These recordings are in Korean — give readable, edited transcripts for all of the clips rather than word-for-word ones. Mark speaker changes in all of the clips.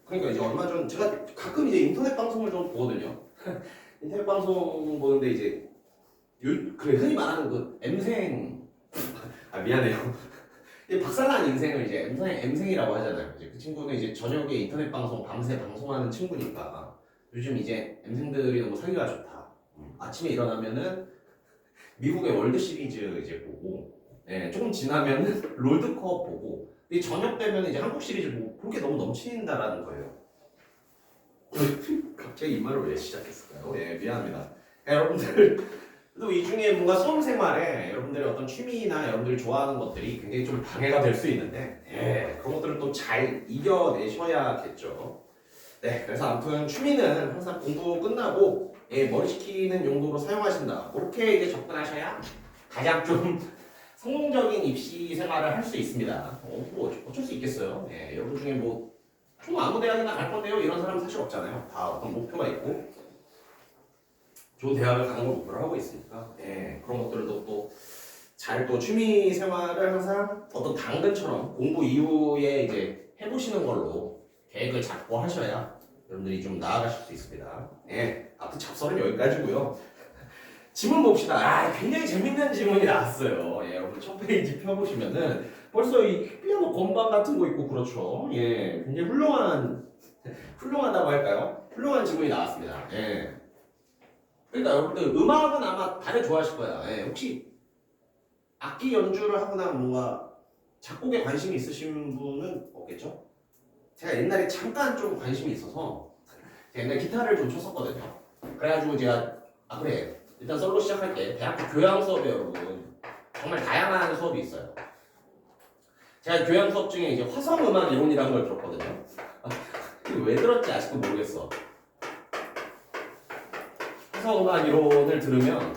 Speaker 1: 그러니까 이제 얼마 전 제가 가끔 이제 인터넷 방송을 좀 보거든요. 인터넷 방송 보는데 이제 그래 흔히 말하는 그 M생 아 미안해요. 박살난 인생을 이제 M생이라고 하잖아요. 이제 그 친구는 이제 저녁에 인터넷 방송 밤새 방송하는 친구니까 요즘 이제 M생들이 너무 살기가 좋다. 아침에 일어나면은 미국의 월드 시리즈 이제 보고, 예, 조금 지나면은 롤드컵 보고, 근데 저녁 되면 이제 한국 시리즈 보고 그렇게 너무 넘친다라는 거예요. 갑자기 이 말을 왜 시작했을까요? 예, 미안합니다. 여러분들 또 이 중에 뭔가 수험 생활에 여러분들의 어떤 취미나 여러분들이 좋아하는 것들이 굉장히 좀 방해가 될 수 있는데, 예, 그런 것들을 또 잘 이겨내셔야겠죠. 네, 그래서 아무튼 취미는 항상 공부 끝나고 예, 머리 식히는 용도로 사용하신다. 그렇게 이제 접근하셔야 가장 좀 성공적인 입시 생활을 할 수 있습니다. 뭐 어쩔 수 있겠어요. 예, 여러분 중에 뭐 좀 아무 대학이나 갈 건데요 이런 사람 사실 없잖아요. 다 어떤 목표가 있고 좋은 대학을 가는 걸 목표로 하고 있으니까 예, 그런 것들도 또 잘 또 취미 생활을 항상 어떤 당근처럼 공부 이후에 이제 해보시는 걸로 계획을 잡고 하셔야 여러분들이 좀 나아가실 수 있습니다. 예, 아무튼 잡설은 여기까지고요. 지문 봅시다. 아, 굉장히 재밌는 지문이 나왔어요. 예, 여러분 첫 페이지 펴보시면은 벌써 이 피아노 건반 같은 거 있고 그렇죠. 예, 굉장히 훌륭하다고 할까요? 훌륭한 지문이 나왔습니다. 예. 그러니까 여러분들 음악은 아마 다들 좋아하실 거야. 예, 혹시 악기 연주를 하거나 뭔가 작곡에 관심이 있으신 분은 없겠죠? 제가 옛날에 잠깐 좀 관심이 있어서 제가 옛날에 기타를 좀 쳤었거든요. 그래가지고 제가 그래 일단 솔로 시작할게. 대학교 교양 수업에 여러분 정말 다양한 수업이 있어요. 제가 교양 수업 중에 이제 화성음악 이론이라는 걸 들었거든요. 왜 들었지 아직도 모르겠어. 화성음악 이론을 들으면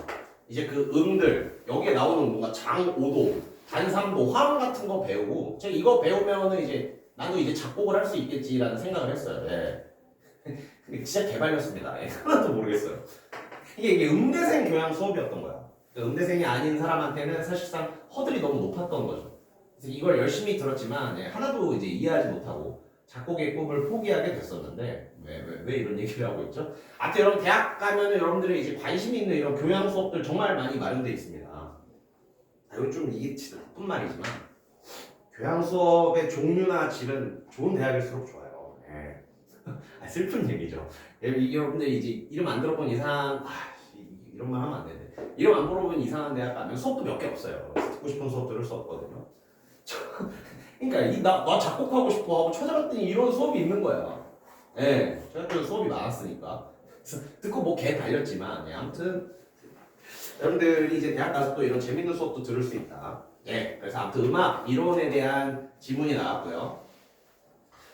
Speaker 1: 이제 그 음들 여기에 나오는 뭔가 장오도, 단삼도, 화음 같은 거 배우고 제가 이거 배우면은 이제 나도 이제 작곡을 할 수 있겠지라는 생각을 했어요. 예. 근데 진짜 개발렸습니다. 예. 하나도 모르겠어요. 이게 음대생 교양 수업이었던 거야. 음대생이 아닌 사람한테는 사실상 허들이 너무 높았던 거죠. 그래서 이걸 열심히 들었지만 예, 하나도 이제 이해하지 못하고 작곡의 꿈을 포기하게 됐었는데 왜 이런 얘기를 하고 있죠? 아무튼 여러분 대학 가면은 여러분들이 이제 관심 있는 이런 교양 수업들 정말 많이 마련되어 있습니다. 이건 좀 이게 진짜 나쁜 말이지만 교양 수업의 종류나 질은 좋은 대학일수록 좋아요. 예. 슬픈 얘기죠. 여러분들이 이제 이름 안 들어본 이상 이런 말 하면 안 되는데 이름 안 들어본 이상한 대학 가면 수업도 몇 개 없어요. 듣고 싶은 수업 들을 수 없거든요. 그러니까 나 작곡하고 싶어 하고 찾아봤더니 이런 수업이 있는 거야. 예, 저학교는 수업이 많았으니까. 그래서 듣고 뭐 개 달렸지만 예, 아무튼 여러분들이 이제 대학 가서 또 이런 재밌는 수업도 들을 수 있다. 예, 그래서 아무튼 음악 이론에 대한 지문이 나왔고요.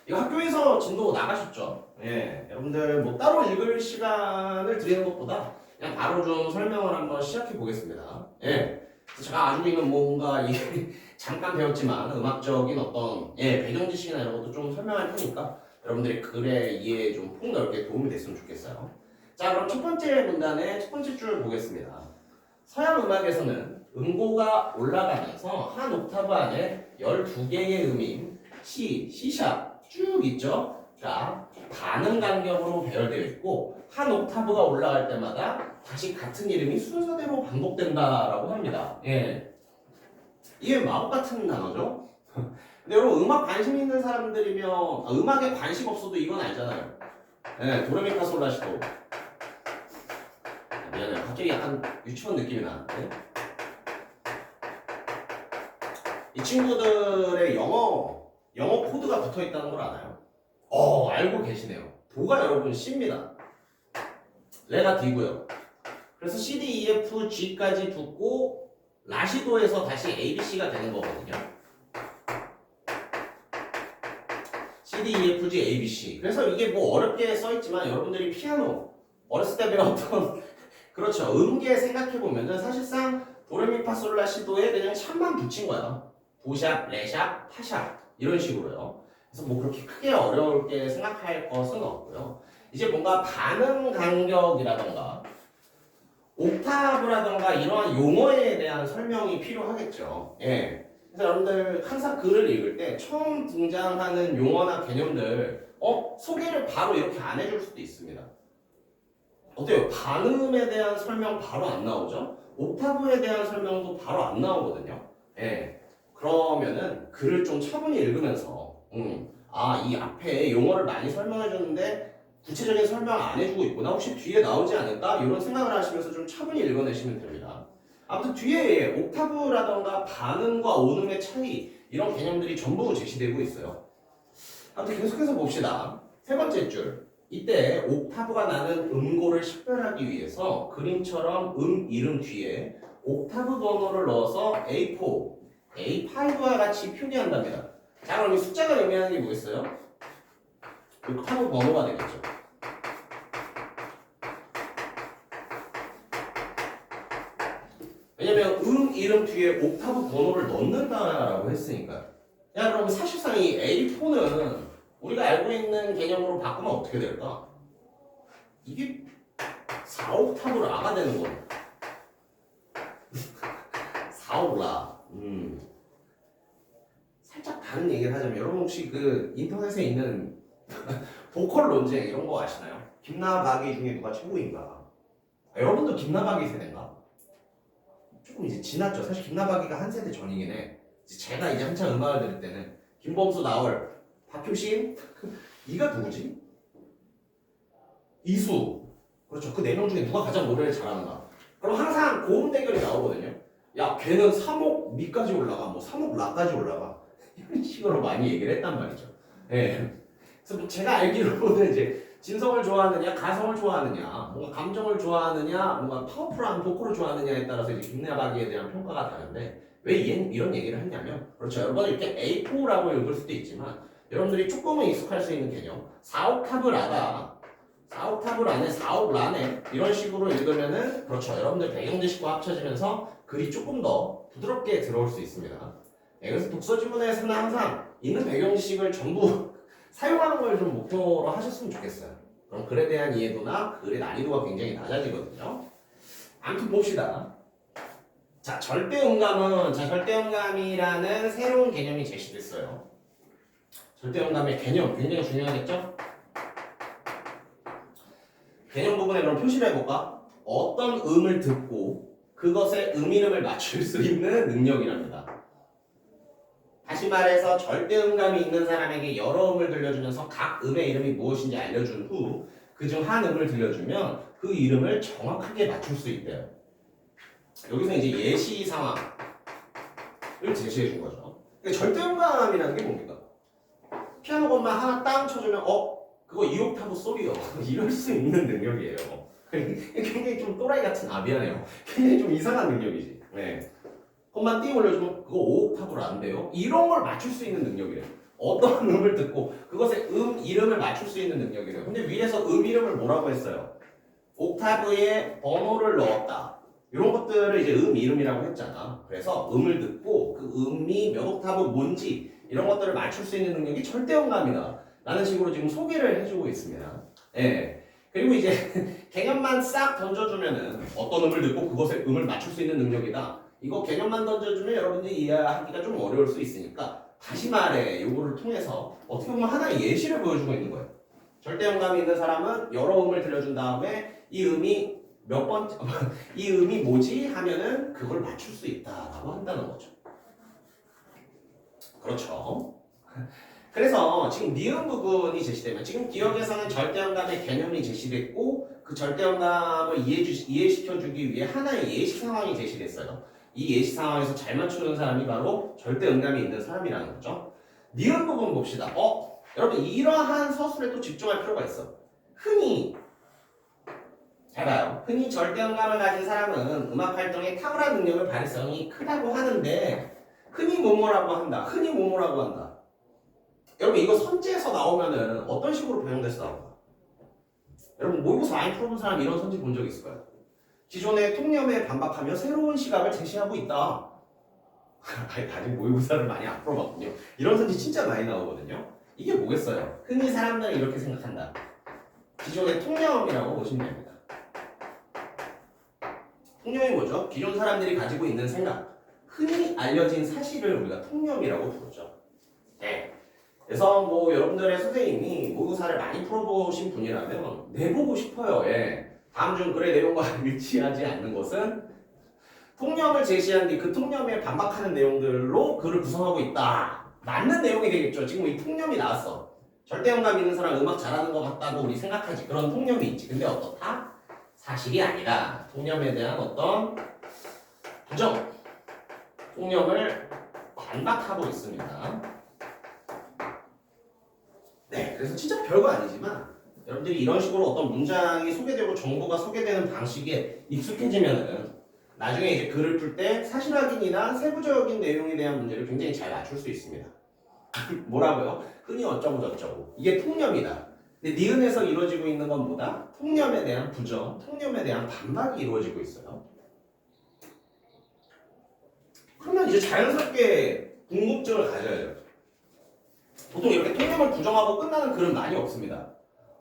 Speaker 1: 이거 학교에서 진도 나가셨죠? 예, 여러분들 뭐 따로 읽을 시간을 드리는 것보다 그냥 바로 좀 설명을 한번 시작해 보겠습니다. 예, 제가 아주이는 뭔가 잠깐 배웠지만 음악적인 어떤 배경 지식이나 이런 것도 좀 설명할 테니까 여러분들이 글의 이해에 좀 폭넓게 도움이 됐으면 좋겠어요. 자, 그럼 첫 번째 문단의 첫 번째 줄을 보겠습니다. 서양 음악에서는 음고가 올라가면서 한 옥타브 안에 12개의 음인 C, C샵 쭉 있죠? 자, 반음 간격으로 배열되어 있고 한 옥타브가 올라갈 때마다 다시 같은 이름이 순서대로 반복된다라고 합니다. 예. 이게 마법 같은 단어죠? 근데 여러분 음악 관심 있는 사람들이면 음악에 관심 없어도 이건 알잖아요. 예, 도레미파솔라시도. 미안해요. 갑자기 약간 유치원 느낌이 나는데. 이 친구들의 영어 코드가 붙어 있다는 걸 아나요? 알고 계시네요. 도가 여러분 C입니다. 레가 D고요. 그래서 C, D, E, F, G까지 붙고 라시도에서 다시 A, B, C가 되는 거거든요. C, D, E, F, G, A, B, C. 그래서 이게 뭐 어렵게 써있지만 여러분들이 피아노 어렸을 때 배웠던 그렇죠. 음계 생각해보면은 사실상 도레미파솔라시도에 그냥 샵만 붙인 거야. 도샵, 레샵, 파샵 이런 식으로요. 그래서 뭐 그렇게 크게 어렵게 생각할 것은 없고요. 이제 뭔가 반음 간격이라던가 옥타브라던가 이러한 용어에 대한 설명이 필요하겠죠. 예. 그래서 여러분들 항상 글을 읽을 때 처음 등장하는 용어나 개념들 소개를 바로 이렇게 안 해줄 수도 있습니다. 어때요? 반음에 대한 설명 바로 안 나오죠? 옥타브에 대한 설명도 바로 안 나오거든요. 예. 그러면은 글을 좀 차분히 읽으면서 이 앞에 용어를 많이 설명해 줬는데 구체적인 설명 안 해주고 있구나. 혹시 뒤에 나오지 않을까? 이런 생각을 하시면서 좀 차분히 읽어내시면 됩니다. 아무튼 뒤에 옥타브라던가 반음과 온음의 차이 이런 개념들이 전부 제시되고 있어요. 아무튼 계속해서 봅시다. 세 번째 줄. 이때 옥타브가 나는 음고를 식별하기 위해서 그림처럼 이름 뒤에 옥타브 번호를 넣어서 A4, A5와 같이 표기한답니다. 자, 그럼 이 숫자가 의미하는 게 뭐겠어요? 옥타브 번호가 되겠죠. 왜냐면 이름 뒤에 옥타브 번호를 넣는다라고 했으니까. 야, 그럼 사실상 이 A4는 우리가 알고 있는 개념으로 바꾸면 어떻게 될까? 이게 4옥타브 라가 되는 거예요. 4옥 라. 살짝 다른 얘기를 하자면 여러분 혹시 그 인터넷에 있는 보컬 논쟁 이런 거 아시나요? 김나박이 중에 누가 최고인가? 여러분도 김나박이 세대인가? 조금 이제 지났죠. 사실 김나박이가 한 세대 전이긴 해. 제가 이제 한창 음악을 들을 때는 김범수, 나얼, 박효신, 이가 누구지? 이수. 그렇죠. 그 네 명 중에 누가 가장 노래를 잘하는가? 그럼 항상 고음 대결이 나오거든요. 야, 걔는 3옥 미까지 올라가, 뭐 3옥 라까지 올라가. 이런 식으로 많이 얘기를 했단 말이죠. 예. 그래서 제가 알기로는 이제 진성을 좋아하느냐, 가성을 좋아하느냐, 뭔가 감정을 좋아하느냐, 뭔가 파워풀한 보컬을 좋아하느냐에 따라서 이제 김나박이에 대한 평가가 다른데 왜 이런 얘기를 했냐면, 그렇죠. 여러분 이렇게 A4라고 읽을 수도 있지만 여러분들이 조금은 익숙할 수 있는 개념, 4옥타브 라다, 4옥타브 라네, 4옥 라네 이런 식으로 읽으면은 그렇죠. 여러분들 배경지식과 합쳐지면서 글이 조금 더 부드럽게 들어올 수 있습니다. 네, 그래서 독서지문에서는 항상 있는 배경지식을 전부 사용하는 걸 좀 목표로 하셨으면 좋겠어요. 그럼 글에 대한 이해도나 글의 난이도가 굉장히 낮아지거든요. 아무튼 봅시다. 자, 절대음감이라는 새로운 개념이 제시됐어요. 절대음감의 개념 굉장히 중요하겠죠? 개념 부분에 그럼 표시를 해볼까? 어떤 음을 듣고 그것의 이름을 맞출 수 있는 능력이랍니다. 다시 말해서 절대음감이 있는 사람에게 여러 음을 들려주면서 각 음의 이름이 무엇인지 알려준 후 그중 한 음을 들려주면 그 이름을 정확하게 맞출 수 있대요. 여기서 이제 예시 상황을 제시해 준 거죠. 그러니까 절대음감이라는 게 뭡니까? 피아노 건만 하나 땅 쳐주면 그거 2옥타브 소리요. 이럴 수 있는 능력이에요. 굉장히 좀 또라이 같은 미안해요. 굉장히 좀 이상한 능력이지. 네. 컴만 띵 올려주면 그거 5옥타브로 안 돼요. 이런 걸 맞출 수 있는 능력이래요. 어떤 음을 듣고 그것의 이름을 맞출 수 있는 능력이래요. 근데 위에서 이름을 뭐라고 했어요? 옥타브에 번호를 넣었다. 이런 것들을 이제 이름이라고 했잖아. 그래서 음을 듣고 그 음이 몇 옥타브 뭔지 이런 것들을 맞출 수 있는 능력이 절대음감이다 라는 식으로 지금 소개를 해주고 있습니다. 예. 그리고 이제 개념만 싹 던져주면은 어떤 음을 듣고 그것의 음을 맞출 수 있는 능력이다. 이거 개념만 던져주면 여러분들이 이해하기가 좀 어려울 수 있으니까 다시 말해 요거를 통해서 어떻게 보면 하나의 예시를 보여주고 있는 거예요. 절대음감이 있는 사람은 여러 음을 들려준 다음에 이 음이 몇 번째 이 음이 뭐지 하면은 그걸 맞출 수 있다라고 한다는 거죠. 그렇죠. 그래서 지금 니은 부분이 제시되면 지금 기억에서는 절대음감의 개념이 제시됐고 그 절대음감을 이해시켜주기 위해 하나의 예시 상황이 제시됐어요. 이 예시 상황에서 잘 맞추는 사람이 바로 절대음감이 있는 사람이라는 거죠. 니은 부분 봅시다. 여러분 이러한 서술에 또 집중할 필요가 있어. 흔히 잘 봐요. 흔히 절대음감을 가진 사람은 음악 활동에 탁월한 능력을 발휘성이 크다고 하는데 흔히 뭐뭐라고 한다. 흔히 뭐뭐라고 한다. 여러분 이거 선지에서 나오면은 어떤 식으로 변형돼서 나올까? 여러분 모의고사 많이 풀어본 사람 이런 선지 본 적 있을까요? 기존의 통념에 반박하며 새로운 시각을 제시하고 있다. 아직 모의고사를 많이 안 풀어봤군요. 이런 선지 진짜 많이 나오거든요. 이게 뭐겠어요? 흔히 사람들은 이렇게 생각한다. 기존의 통념이라고 보시면 됩니다. 통념이 뭐죠? 기존 사람들이 가지고 있는 생각, 흔히 알려진 사실을 우리가 통념이라고 부르죠. 네. 그래서 뭐 여러분들의 선생님이 모의고사를 많이 풀어보신 분이라면 내보고 싶어요. 예. 다음 중 글의 내용과 일치하지 않는 것은 통념을 제시한 뒤 그 통념에 반박하는 내용들로 글을 구성하고 있다. 맞는 내용이 되겠죠. 지금 이 통념이 나왔어. 절대음감 있는 사람 음악 잘하는 것 같다고 우리 생각하지. 그런 통념이 있지. 근데 어떻다? 사실이 아니라 통념에 대한 어떤 부정, 통념을 반박하고 있습니다. 네, 그래서 진짜 별거 아니지만 여러분들이 이런 식으로 어떤 문장이 소개되고 정보가 소개되는 방식에 익숙해지면은 나중에 이제 글을 풀 때 사실 확인이나 세부적인 내용에 대한 문제를 굉장히 잘 맞출 수 있습니다. 뭐라고요? 흔히 어쩌고 저쩌고. 이게 통념이다. 근데 니은에서 이루어지고 있는 건 뭐다? 통념에 대한 부정, 통념에 대한 반박이 이루어지고 있어요. 그러면 이제 자연스럽게 궁금증을 가져야죠. 보통 이렇게 통념을 부정하고 끝나는 글은 많이 없습니다.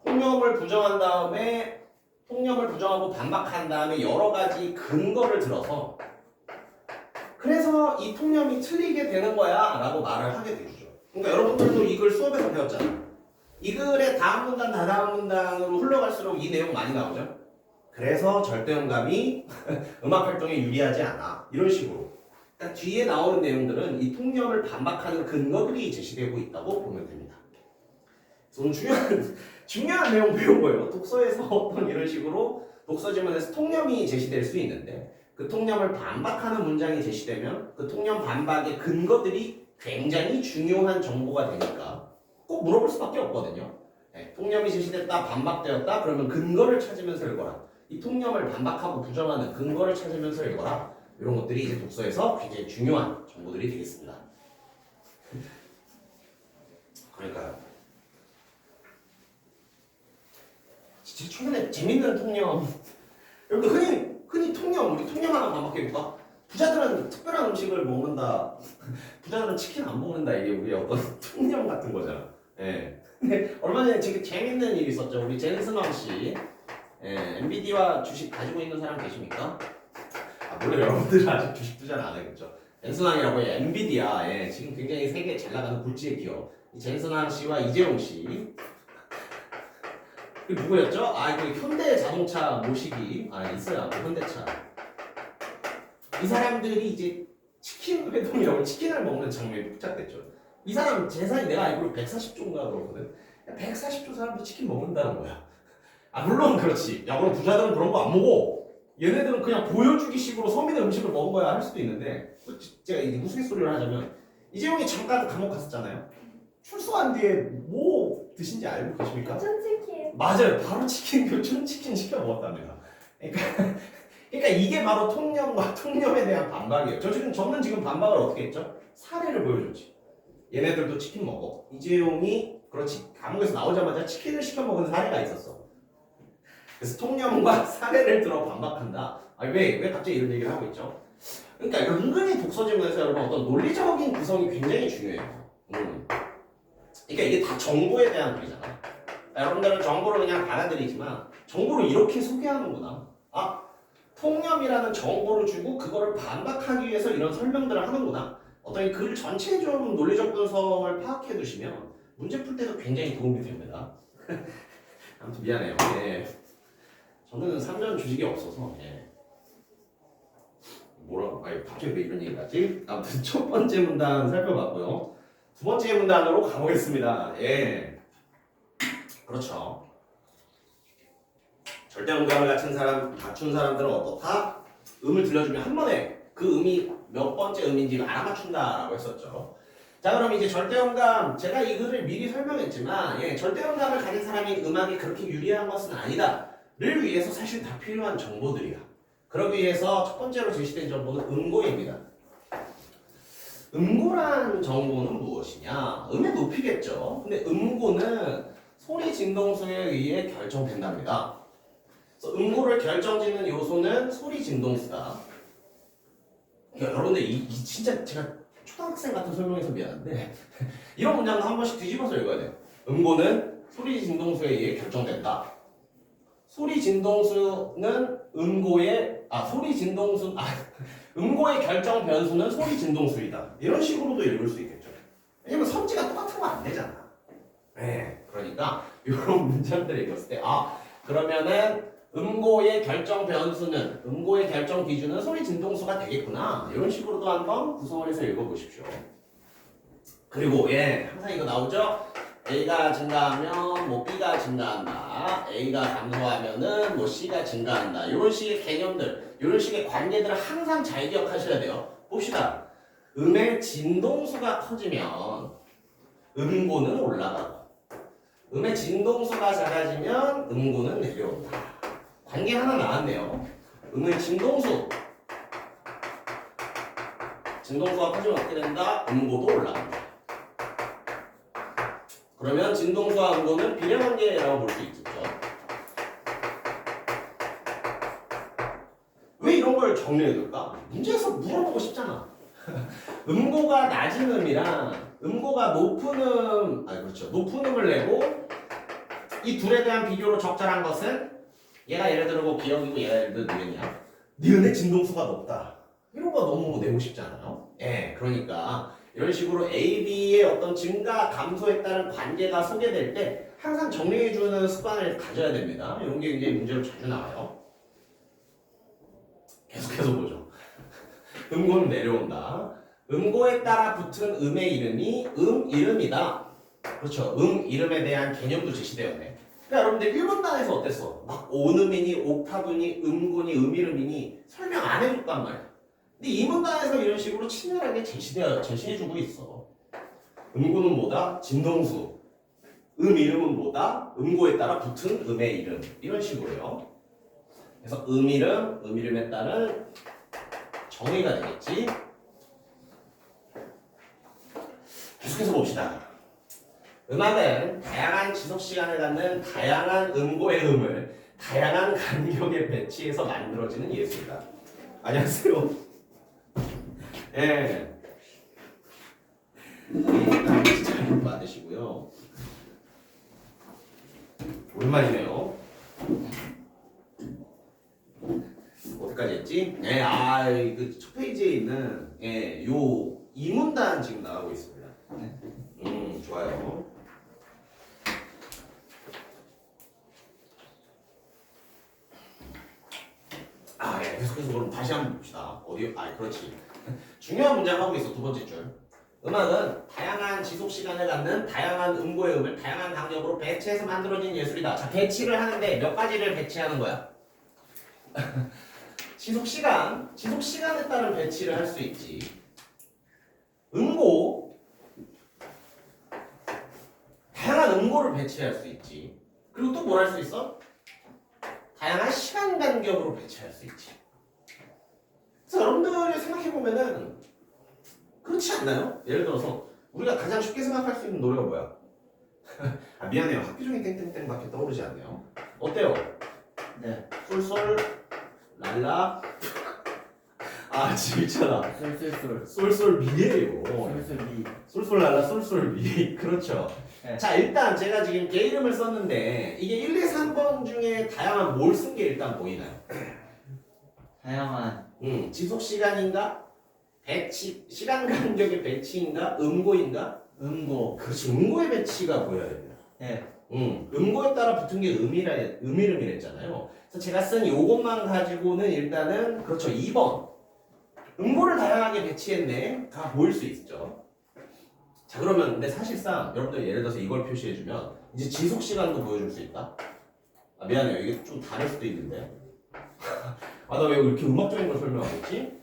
Speaker 1: 통념을 부정한 다음에 통념을 부정하고 반박한 다음에 여러 가지 근거를 들어서 그래서 이 통념이 틀리게 되는 거야 라고 말을 하게 되죠. 그러니까 여러분들도 이 글 수업에서 배웠잖아요. 이 글의 다음 문단 다다음 문단으로 흘러갈수록 이 내용 많이 나오죠. 그래서 절대음감이 음악 활동에 유리하지 않아. 이런 식으로. 그러니까 뒤에 나오는 내용들은 이 통념을 반박하는 근거들이 제시되고 있다고 보면 됩니다. 그래서 중요한 내용 배운 거예요. 독서에서 어떤 이런 식으로 독서 지문에서 통념이 제시될 수 있는데 그 통념을 반박하는 문장이 제시되면 그 통념 반박의 근거들이 굉장히 중요한 정보가 되니까 꼭 물어볼 수밖에 없거든요. 네, 통념이 제시됐다, 반박되었다, 그러면 근거를 찾으면서 읽어라. 이 통념을 반박하고 부정하는 근거를 찾으면서 읽어라. 이런 것들이 이제 독서에서 굉장히 중요한 정보들이 되겠습니다. 그러니까 진짜 최근에 재밌는 통념 여러분들 흔히 통념 우리 통념 하나 반박해볼까? 부자들은 특별한 음식을 먹는다. 부자들은 치킨 안 먹는다. 이게 우리의 어떤 통념 같은 거잖아. 예. 근데 얼마 전에 되게 재밌는 일이 있었죠. 우리 젠슨왕 씨, 엔비디아 주식 가지고 있는 사람 계십니까? 물론 여러분들은 아직 주식 투자는 안 하겠죠. 젠슨왕이라고 엔비디아, 지금 굉장히 세계 잘 나가는 굴지의 기업. 이 젠슨왕 씨와 이재용 씨. 그 누구였죠? 그 현대 자동차 모시기 있어요. 현대차. 이 사람들이 이제 치킨 회동이라고 치킨을 먹는 장면이 포착됐죠. 이 사람 재산이 내가 알기로 140조인가 그러거든. 140조 사람도 치킨 먹는다는 거야. 물론 그렇지. 야 그럼 부자들은 그런 거 안 먹어. 얘네들은 그냥 보여주기 식으로 서민의 음식을 먹은 거야 할 수도 있는데 제가 이제 우스갯소리를 하자면 이재용이 잠깐 감옥 갔었잖아요. 출소한 뒤에 뭐 드신지 알고 계십니까?
Speaker 2: 교촌치킨.
Speaker 1: 맞아요. 바로 교촌치킨 시켜 먹었답니다. 그러니까 이게 바로 통념과 통념에 대한 반박이에요. 저는 지금 반박을 어떻게 했죠? 사례를 보여줬지. 얘네들도 치킨 먹어. 이재용이 그렇지 감옥에서 나오자마자 치킨을 시켜 먹은 사례가 있었어. 그래서 통념과 사례를 들어 반박한다. 왜 갑자기 이런 얘기를 하고 있죠? 그러니까 은근히 독서 지문에서 여러분 어떤 논리적인 구성이 굉장히 중요해요. 그러니까 이게 다 정보에 대한 글이잖아. 여러분들은 정보를 그냥 받아들이지만 정보를 이렇게 소개하는구나. 통념이라는 정보를 주고 그거를 반박하기 위해서 이런 설명들을 하는구나. 어떤 글 전체에 좀 논리적 분석을 파악해 두시면 문제 풀 때도 굉장히 도움이 됩니다. 아무튼 미안해요. 저는 삼전 주식이 없어서 갑자기 왜 이런 얘기를 하지? 아무튼 첫 번째 문단 살펴봤고요. 두 번째 문단으로 가보겠습니다. 그렇죠. 절대음감을 갖춘 사람들은 어떻다? 음을 들려주면 한 번에 그 음이 몇 번째 음인지를 알아맞춘다라고 했었죠. 자 그럼 이제 절대음감 제가 이 글을 미리 설명했지만 절대음감을 가진 사람이 음악이 그렇게 유리한 것은 아니다 를 위해서 사실 다 필요한 정보들이야. 그러기 위해서 첫 번째로 제시된 정보는 음고입니다. 음고란 정보는 무엇이냐? 음의 높이겠죠. 근데 음고는 소리 진동수에 의해 결정된답니다. 그래서 음고를 결정짓는 요소는 소리 진동수다. 여러분들 이 진짜 제가 초등학생 같은 설명해서 미안한데 이런 문장도 한 번씩 뒤집어서 읽어야 돼요. 음고는 소리 진동수에 의해 결정된다. 소리 진동수는 음고의 결정 변수는 소리 진동수이다. 이런 식으로도 읽을 수 있겠죠. 왜냐면 성질가 똑같으면 안 되잖아. 네, 그러니까 이런 문장들을 읽었을 때 그러면은 음고의 결정 변수는 음고의 결정 기준은 소리 진동수가 되겠구나. 이런 식으로도 한번 구성을 해서 읽어보십시오. 그리고 항상 이거 나오죠? A가 증가하면 뭐 B가 증가한다. A가 감소하면은 뭐 C가 증가한다. 이런 식의 개념들, 이런 식의 관계들을 항상 잘 기억하셔야 돼요. 봅시다. 음의 진동수가 커지면 음고는 올라가고 음의 진동수가 작아지면 음고는 내려온다. 관계 하나 나왔네요. 음의 진동수가 커지면 어떻게 된다? 음고도 올라간다. 그러면 진동수와 음고는 비례관계라고 볼 수 있겠죠. 왜 이런 걸 정리해둘까? 문제에서 물어보고 싶잖아. 음고가 낮은 음이랑 음고가 높은 그렇죠. 높은 음을 내고 이 둘에 대한 비교로 적절한 것은 얘가 예를 들어 뭐 기억이고 얘가 예를 들어 니은이야. 니은의 진동수가 높다. 이런 거 너무 내고 싶잖아요. 그러니까 이런 식으로 A, B의 어떤 증가, 감소에 따른 관계가 소개될 때 항상 정리해주는 습관을 가져야 됩니다. 이런 게 이제 문제로 자주 나와요. 계속해서 보죠. 음고는 내려온다. 음고에 따라 붙은 음의 이름이 이름이다. 그렇죠. 이름에 대한 개념도 제시되었네. 그러니까 여러분들 1문단에서 어땠어? 막 온음이니 옥타브니 음고니 음이름이니 설명 안 해줬단 말이야. 근데 2문단에서 이런 식으로 친절하게 제시해주고 있어. 음고는 뭐다? 진동수. 이름은 뭐다? 음고에 따라 붙은 음의 이름. 이런 식으로요. 그래서 음이름에 따른 정의가 되겠지. 계속해서 봅시다. 음악은 다양한 지속시간을 갖는 다양한 음고의 음을 다양한 간격에 배치해서 만들어지는 예술이다. 안녕하세요. 잘 받으시고요. 오랜만이네요. 어디까지 했지? 그 첫 페이지에 있는 요 2문단 지금 나가고 있습니다. 좋아요. 계속해서 그럼 다시 한번 봅시다. 그렇지. 중요한 문장 하고 있어, 두 번째 줄. 음악은 다양한 지속 시간을 갖는 다양한 음고의 음을 다양한 간격으로 배치해서 만들어진 예술이다. 자, 배치를 하는데 몇 가지를 배치하는 거야? 지속 시간에 따른 배치를 할 수 있지. 음고, 다양한 음고를 배치할 수 있지. 그리고 또 뭘 할 수 있어? 다양한 시간 간격으로 배치할 수 있지. 그래서 여러분들이 생각해보면은 그렇지 않나요? 예를 들어서 우리가 가장 쉽게 생각할 수 있는 노래가 뭐야? 미안해요. 학교 중에 땡땡땡밖에 떠오르지 않네요. 어때요?
Speaker 2: 네.
Speaker 1: 솔솔 랄라 지금 있잖아. 솔솔 미예요.
Speaker 2: 솔솔미.
Speaker 1: 솔솔 랄라 솔솔 미. 그렇죠.
Speaker 2: 네.
Speaker 1: 자, 일단 제가 지금 개 이름을 썼는데 이게 1, 2, 3번 중에 다양한 뭘 쓴 게 일단 보이나요?
Speaker 2: 다양한
Speaker 1: 지속 시간인가? 배치, 시간 간격의 배치인가? 음고인가?
Speaker 2: 음고.
Speaker 1: 그렇지, 음고의 배치가 보여야 됩니다.
Speaker 2: 네.
Speaker 1: 음고에 따라 붙은 게 음이름이랬잖아요. 그래서 제가 쓴 요것만 가지고는 일단은 그렇죠, 2번. 음고를 다양하게 배치했네. 다 보일 수 있죠. 자, 그러면 근데 사실상 여러분들 예를 들어서 이걸 표시해주면 이제 지속 시간도 보여줄 수 있다. 미안해요. 이게 좀 다를 수도 있는데. 나 왜 이렇게 음악적인 걸 설명하고 있지?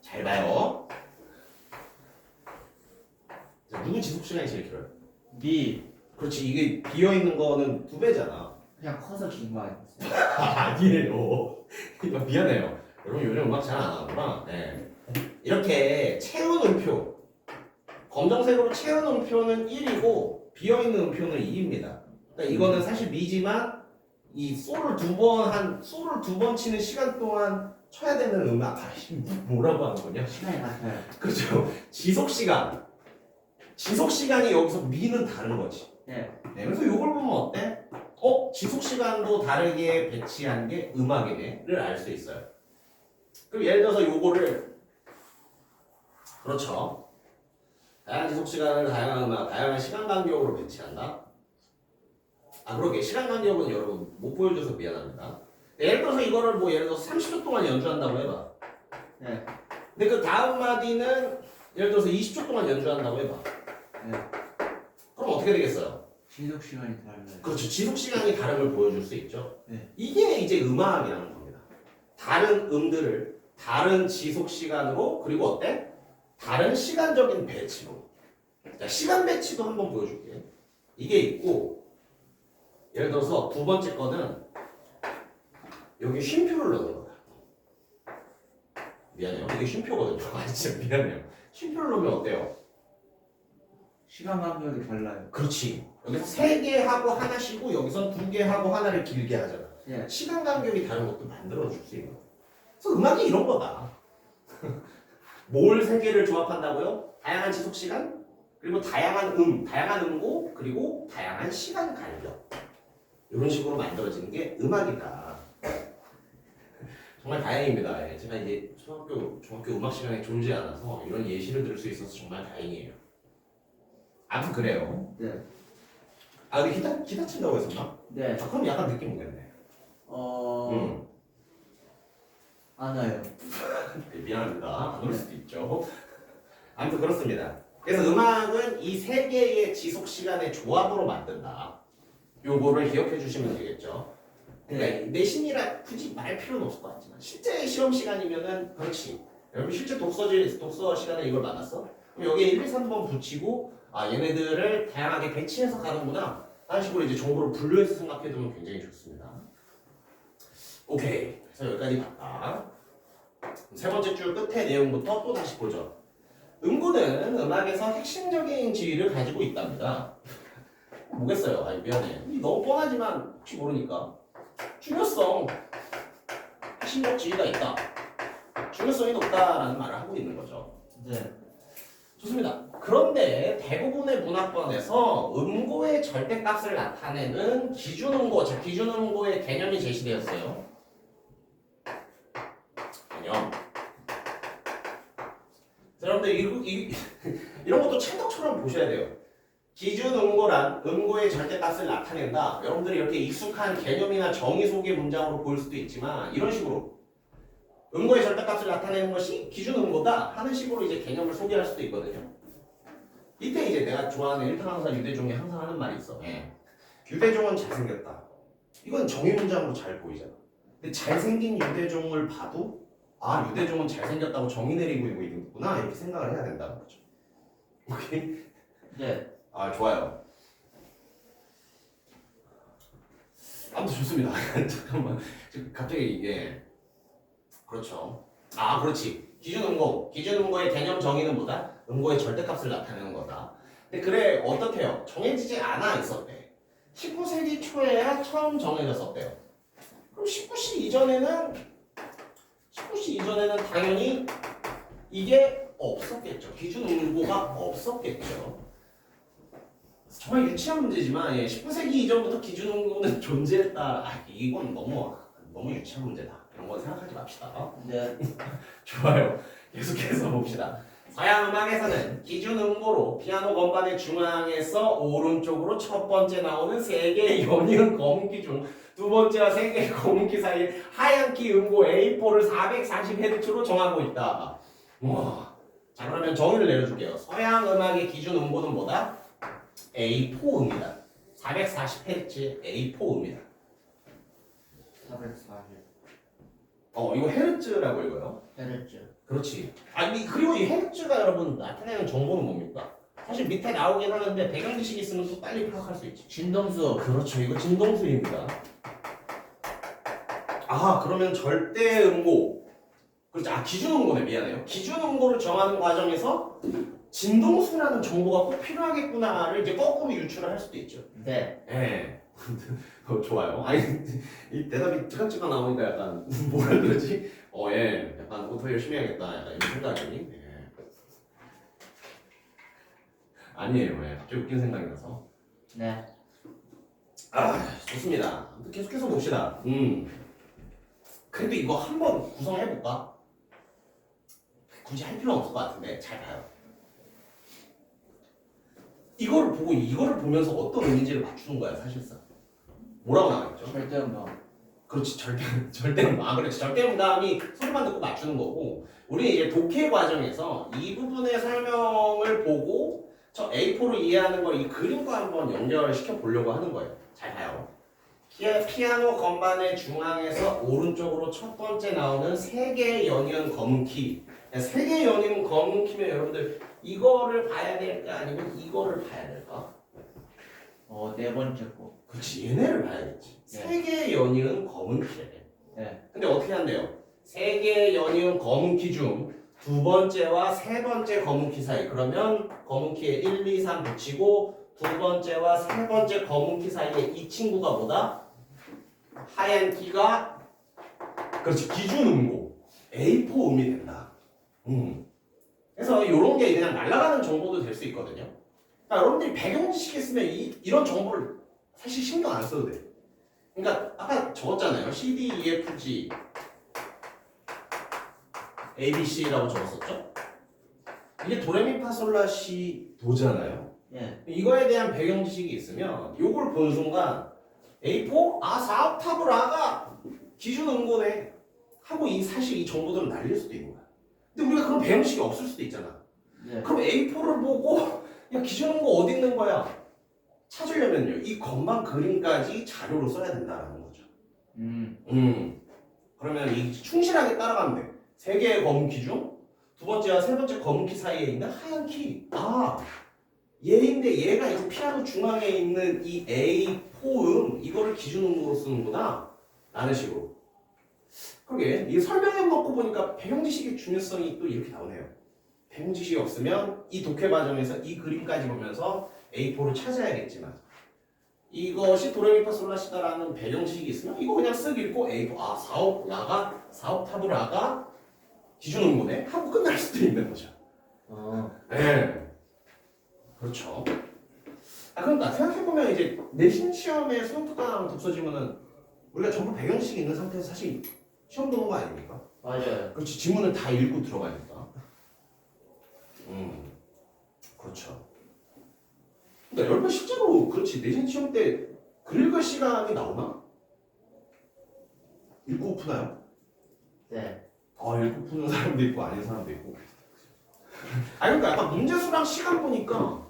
Speaker 1: 잘 봐요. 자, 누구 지속 시간이 제일 길어요?
Speaker 2: 미.
Speaker 1: 그렇지, 이게 비어있는 거는 2배잖아.
Speaker 2: 그냥 커서 긴 거 아니었어요?
Speaker 1: 아니에요. 그러니까 미안해요. 여러분 요즘 음악 잘 안 하구나. 네. 이렇게 채운 음표, 검정색으로 채운 음표는 1이고 비어있는 음표는 2입니다. 그러니까 이거는 사실 미지만 이 솔을 두 번 치는 시간 동안 쳐야 되는 음악. 뭐라고 하는 거냐?
Speaker 2: 시간이 같아요.
Speaker 1: 그렇죠. 지속 시간이 여기서 미는 다른 거지.
Speaker 2: 네.
Speaker 1: 그래서 이걸 보면 어때? 지속 시간도 다르게 배치한 게 음악이네를 알 수 있어요. 그럼 예를 들어서 요거를 그렇죠. 다양한 다양한 지속 시간을 다양한 음악, 다양한 시간 간격으로 배치한다. 아 그러게 시간 간격은 여러분 못 보여줘서 미안합니다. 예를 들어서 이거를 뭐 예를 들어서 30초 동안 연주한다고 해봐.
Speaker 2: 네.
Speaker 1: 근데 그 다음 마디는 예를 들어서 20초 동안 연주한다고 해봐.
Speaker 2: 네.
Speaker 1: 그럼 어떻게 되겠어요?
Speaker 2: 지속 시간이 달라요.
Speaker 1: 그렇죠. 지속 시간이 다름을 보여줄 수 있죠.
Speaker 2: 네.
Speaker 1: 이게 이제 음악이라는 겁니다. 다른 음들을 다른 지속 시간으로 그리고 어때? 다른 시간적인 배치로. 자, 시간 배치도 한번 보여줄게. 이게 있고 예를 들어서 두 번째 거는 여기 쉼표를 넣는 거야. 미안해요. 이게 쉼표거든요. 아 진짜 미안해요. 쉼표를 넣으면 어때요?
Speaker 2: 시간 간격이 달라요.
Speaker 1: 그렇지. 여기서 3개 하고 하나 쉬고 여기선 2개 하고 하나를 길게 하잖아.
Speaker 2: 예.
Speaker 1: 시간 간격이 다른 것도 만들어줄 수 있는 거야. 그래서 음악이 이런 거다. 뭘 3개를 조합한다고요? 다양한 지속 시간, 그리고 다양한 다양한 음고, 그리고 다양한 시간 간격. 이런 식으로 만들어지는 게 음악이다. 정말 다행입니다. 예, 제가 이제 중학교 음악 시간에 졸지 않아서 이런 예시를 들을 수 있어서 정말 다행이에요. 아무튼 그래요.
Speaker 2: 네.
Speaker 1: 아, 근데 기타 친다고 했었나?
Speaker 2: 네.
Speaker 1: 아, 그럼 약간 느낌 오겠네.
Speaker 2: 안아요.
Speaker 1: 네, 미안합니다. 안 올 수도 있죠. 아무튼 그렇습니다. 그래서 음악은 이 3개의 지속 시간의 조합으로 만든다. 요거를 기억해 주시면 되겠죠. 그러니까 내신이라 굳이 말 필요는 없을 것 같지만 실제 시험 시간이면은 그렇지. 여러분 실제 독서 시간에 이걸 받았어? 그럼 여기에 1, 2, 3번 붙이고 아 얘네들을 다양하게 배치해서 가는구나. 라는 식으로 이제 정보를 분류해서 생각해 두면 굉장히 좋습니다. 오케이. 그래서 여기까지 봤다. 세 번째 줄 끝의 내용부터 또 다시 보죠. 음구는 음악에서 핵심적인 지위를 가지고 있답니다. 뭐겠어요? 아니 미안해. 너무 뻔하지만 혹시 모르니까 중요성, 핵심적 지위가 있다. 중요성이 높다라는 말을 하고 있는 거죠.
Speaker 2: 네.
Speaker 1: 좋습니다. 그런데 대부분의 문학권에서 음고의 절대값을 나타내는 기준음고, 자 기준음고의 개념이 제시되었어요. 개념. 여러분들 이런 것도 찰떡처럼 보셔야 돼요. 기준음고란 음고의 절대값을 나타낸다. 여러분들이 이렇게 익숙한 개념이나 정의 속의 문장으로 보일 수도 있지만 이런 식으로 음고의 절대값을 나타내는 것이 기준음고다 하는 식으로 이제 개념을 소개할 수도 있거든요. 이때 이제 내가 좋아하는 일타 강사 유대종이 항상 하는 말이 있어. 유대종은 잘생겼다. 이건 정의 문장으로 잘 보이잖아. 근데 잘생긴 유대종을 봐도 아 유대종은 잘생겼다고 정의 내리고 있구나 이렇게 생각을 해야 된다는 거죠. 오케이?
Speaker 2: 네.
Speaker 1: 아 좋아요. 아무튼 좋습니다. 잠깐만 지금 갑자기 이게 그렇죠. 아 그렇지. 기준음고의 개념 정의는 뭐다? 음고의 절대값을 나타내는 거다. 근데 그래 어떻게요? 정해지지 않아 있었대. 19세기 초에야 처음 정해졌었대요. 그럼 19시 이전에는 당연히 이게 없었겠죠. 기준음고가 없었겠죠. 정말 유치한 문제지만 19세기 이전부터 기준음고는 존재했다. 아, 이건 너무 유치한 문제다. 이런 건 생각하지 맙시다.
Speaker 2: 네.
Speaker 1: 좋아요. 계속해서 봅시다. 서양 음악에서는 기준음고로 피아노 건반의 중앙에서 오른쪽으로 첫 번째 나오는 3개의 연이은 검은키 중 두 번째와 3개의 검은키 사이에 하얀 키 음고 A4를 440Hz로 정하고 있다. 와. 자 그러면 정의를 내려줄게요. 서양 음악의 기준음고는 뭐다? A4음이다. 440Hz A4음이다.
Speaker 2: 440.
Speaker 1: 이거 헤르츠라고 읽어요.
Speaker 2: 헤르츠.
Speaker 1: 그렇지. 아니 그리고 이 헤르츠가 여러분 나타내는 정보는 뭡니까? 사실 밑에 나오긴 하는데 배경 지식이 있으면 또 빨리 파악할 수 있지.
Speaker 2: 진동수.
Speaker 1: 그렇죠. 이거 진동수입니다. 아 그러면 절대 음고. 그렇죠. 아 기준 음고네. 미안해요. 기준 음고를 정하는 과정에서 진동수라는 정보가 꼭 필요하겠구나를 이제 거꾸로 유출을 할 수도 있죠.
Speaker 2: 네.
Speaker 1: 예. 좋아요. 아니 이 대답이 찌각찌각 나오니까 약간 뭐라 그러지? 예. 약간 더 열심히 해야겠다. 약간 이런 생각이. 예. 아니에요. 예. 갑자기 웃긴 생각이 나서.
Speaker 2: 네.
Speaker 1: 아 좋습니다. 계속해서 봅시다. 그래도 이거 한번 구성해볼까? 굳이 할 필요는 없을 것 같은데 잘 봐요. 이거를 보고 이거를 보면서 어떤 의미인지를 맞추는 거야 사실상. 뭐라고 나와있죠?
Speaker 2: 절대음감.
Speaker 1: 그렇지 절대음감. 그렇지 절대음감이 소리만 듣고 맞추는 거고 우리 이제 독해 과정에서 이 부분의 설명을 보고 저 A4로 이해하는 걸 이 그림과 한번 연결시켜 보려고 하는 거예요. 잘 봐요. 피아노 건반의 중앙에서 오른쪽으로 첫 번째 나오는 세 개의 연이은 검은 키. 세 개의 연이은 검은 키면 여러분들 이거를 봐야 될까 아니면 이거를 봐야 될까?
Speaker 2: 네 번째 거.
Speaker 1: 그렇지 얘네를 봐야겠지.
Speaker 2: 네.
Speaker 1: 세 개의 연이은 검은 키래.
Speaker 2: 네.
Speaker 1: 근데 어떻게 한대요? 세 개의 연이은 검은 키 중 두 번째와 세 번째 검은 키 사이. 그러면 검은 키에 1, 2, 3 붙이고 두 번째와 세 번째 검은 키 사이에 이 친구가 뭐다? 하얀 키가 그렇지 기준음고 A4 음이 된다. 그래서 이런 게 그냥 날아가는 정보도 될 수 있거든요. 그러니까 여러분들이 배경 지식 있으면 이런 정보를 사실 신경 안 써도 돼. 그러니까 아까 적었잖아요. C, D, E, F, G, A, B, C라고 적었었죠? 이게 도레미파솔라시 도잖아요.
Speaker 2: 네.
Speaker 1: 이거에 대한 배경 지식이 있으면 이걸 본 순간 A4? 아 4옥타브 라가 기준 음고네 하고 사실 이 정보들은 날릴 수도 있는 거야. 근데 우리가 그런 배경 지식이 없을 수도 있잖아.
Speaker 2: 네.
Speaker 1: 그럼 A4를 보고 야 기준 음고 어디 있는 거야? 찾으려면요 이 건반 그림까지 자료로 써야 된다라는 거죠. 그러면 이 충실하게 따라가면 돼. 세 개의 검은 키 중 두 번째와 세 번째 검은 키 사이에 있는 하얀 키. 아 얘인데 얘가 이 피아노 중앙에 있는 이 A4음 이거를 기준음으로 쓰는구나 라는 식으로. 그러게 이 설명해 놓고 보니까 배경 지식의 중요성이 또 이렇게 나오네요. 배경 지식이 없으면 이 독해 과정에서 이 그림까지 보면서 A4를 찾아야겠지만 이것이 도레미파솔라시다라는 배경 지식이 있으면 이거 그냥 쓱 읽고 A4 아 4옥 라가 4옥타브 라가 기준음고네 하고 끝날 수도 있는 거죠. 네. 그렇죠. 그러니까 생각해보면 이제 내신 시험에 수능 특강 독서 지문은 우리가 전부 배경 지식이 있는 상태에서 사실 시험 보는 거 아닙니까?
Speaker 2: 맞아요.
Speaker 1: 그렇지 지문을 다 읽고 들어가니까. 그렇죠. 그러니까 여러분 실제로 그렇지 내신 시험 때 글읽을 시간이 나오나? 읽고 푸나요?
Speaker 2: 네.
Speaker 1: 읽고 푸는 사람도 있고 아닌 사람도 있고. 그러니까 약간 문제수랑 시간 보니까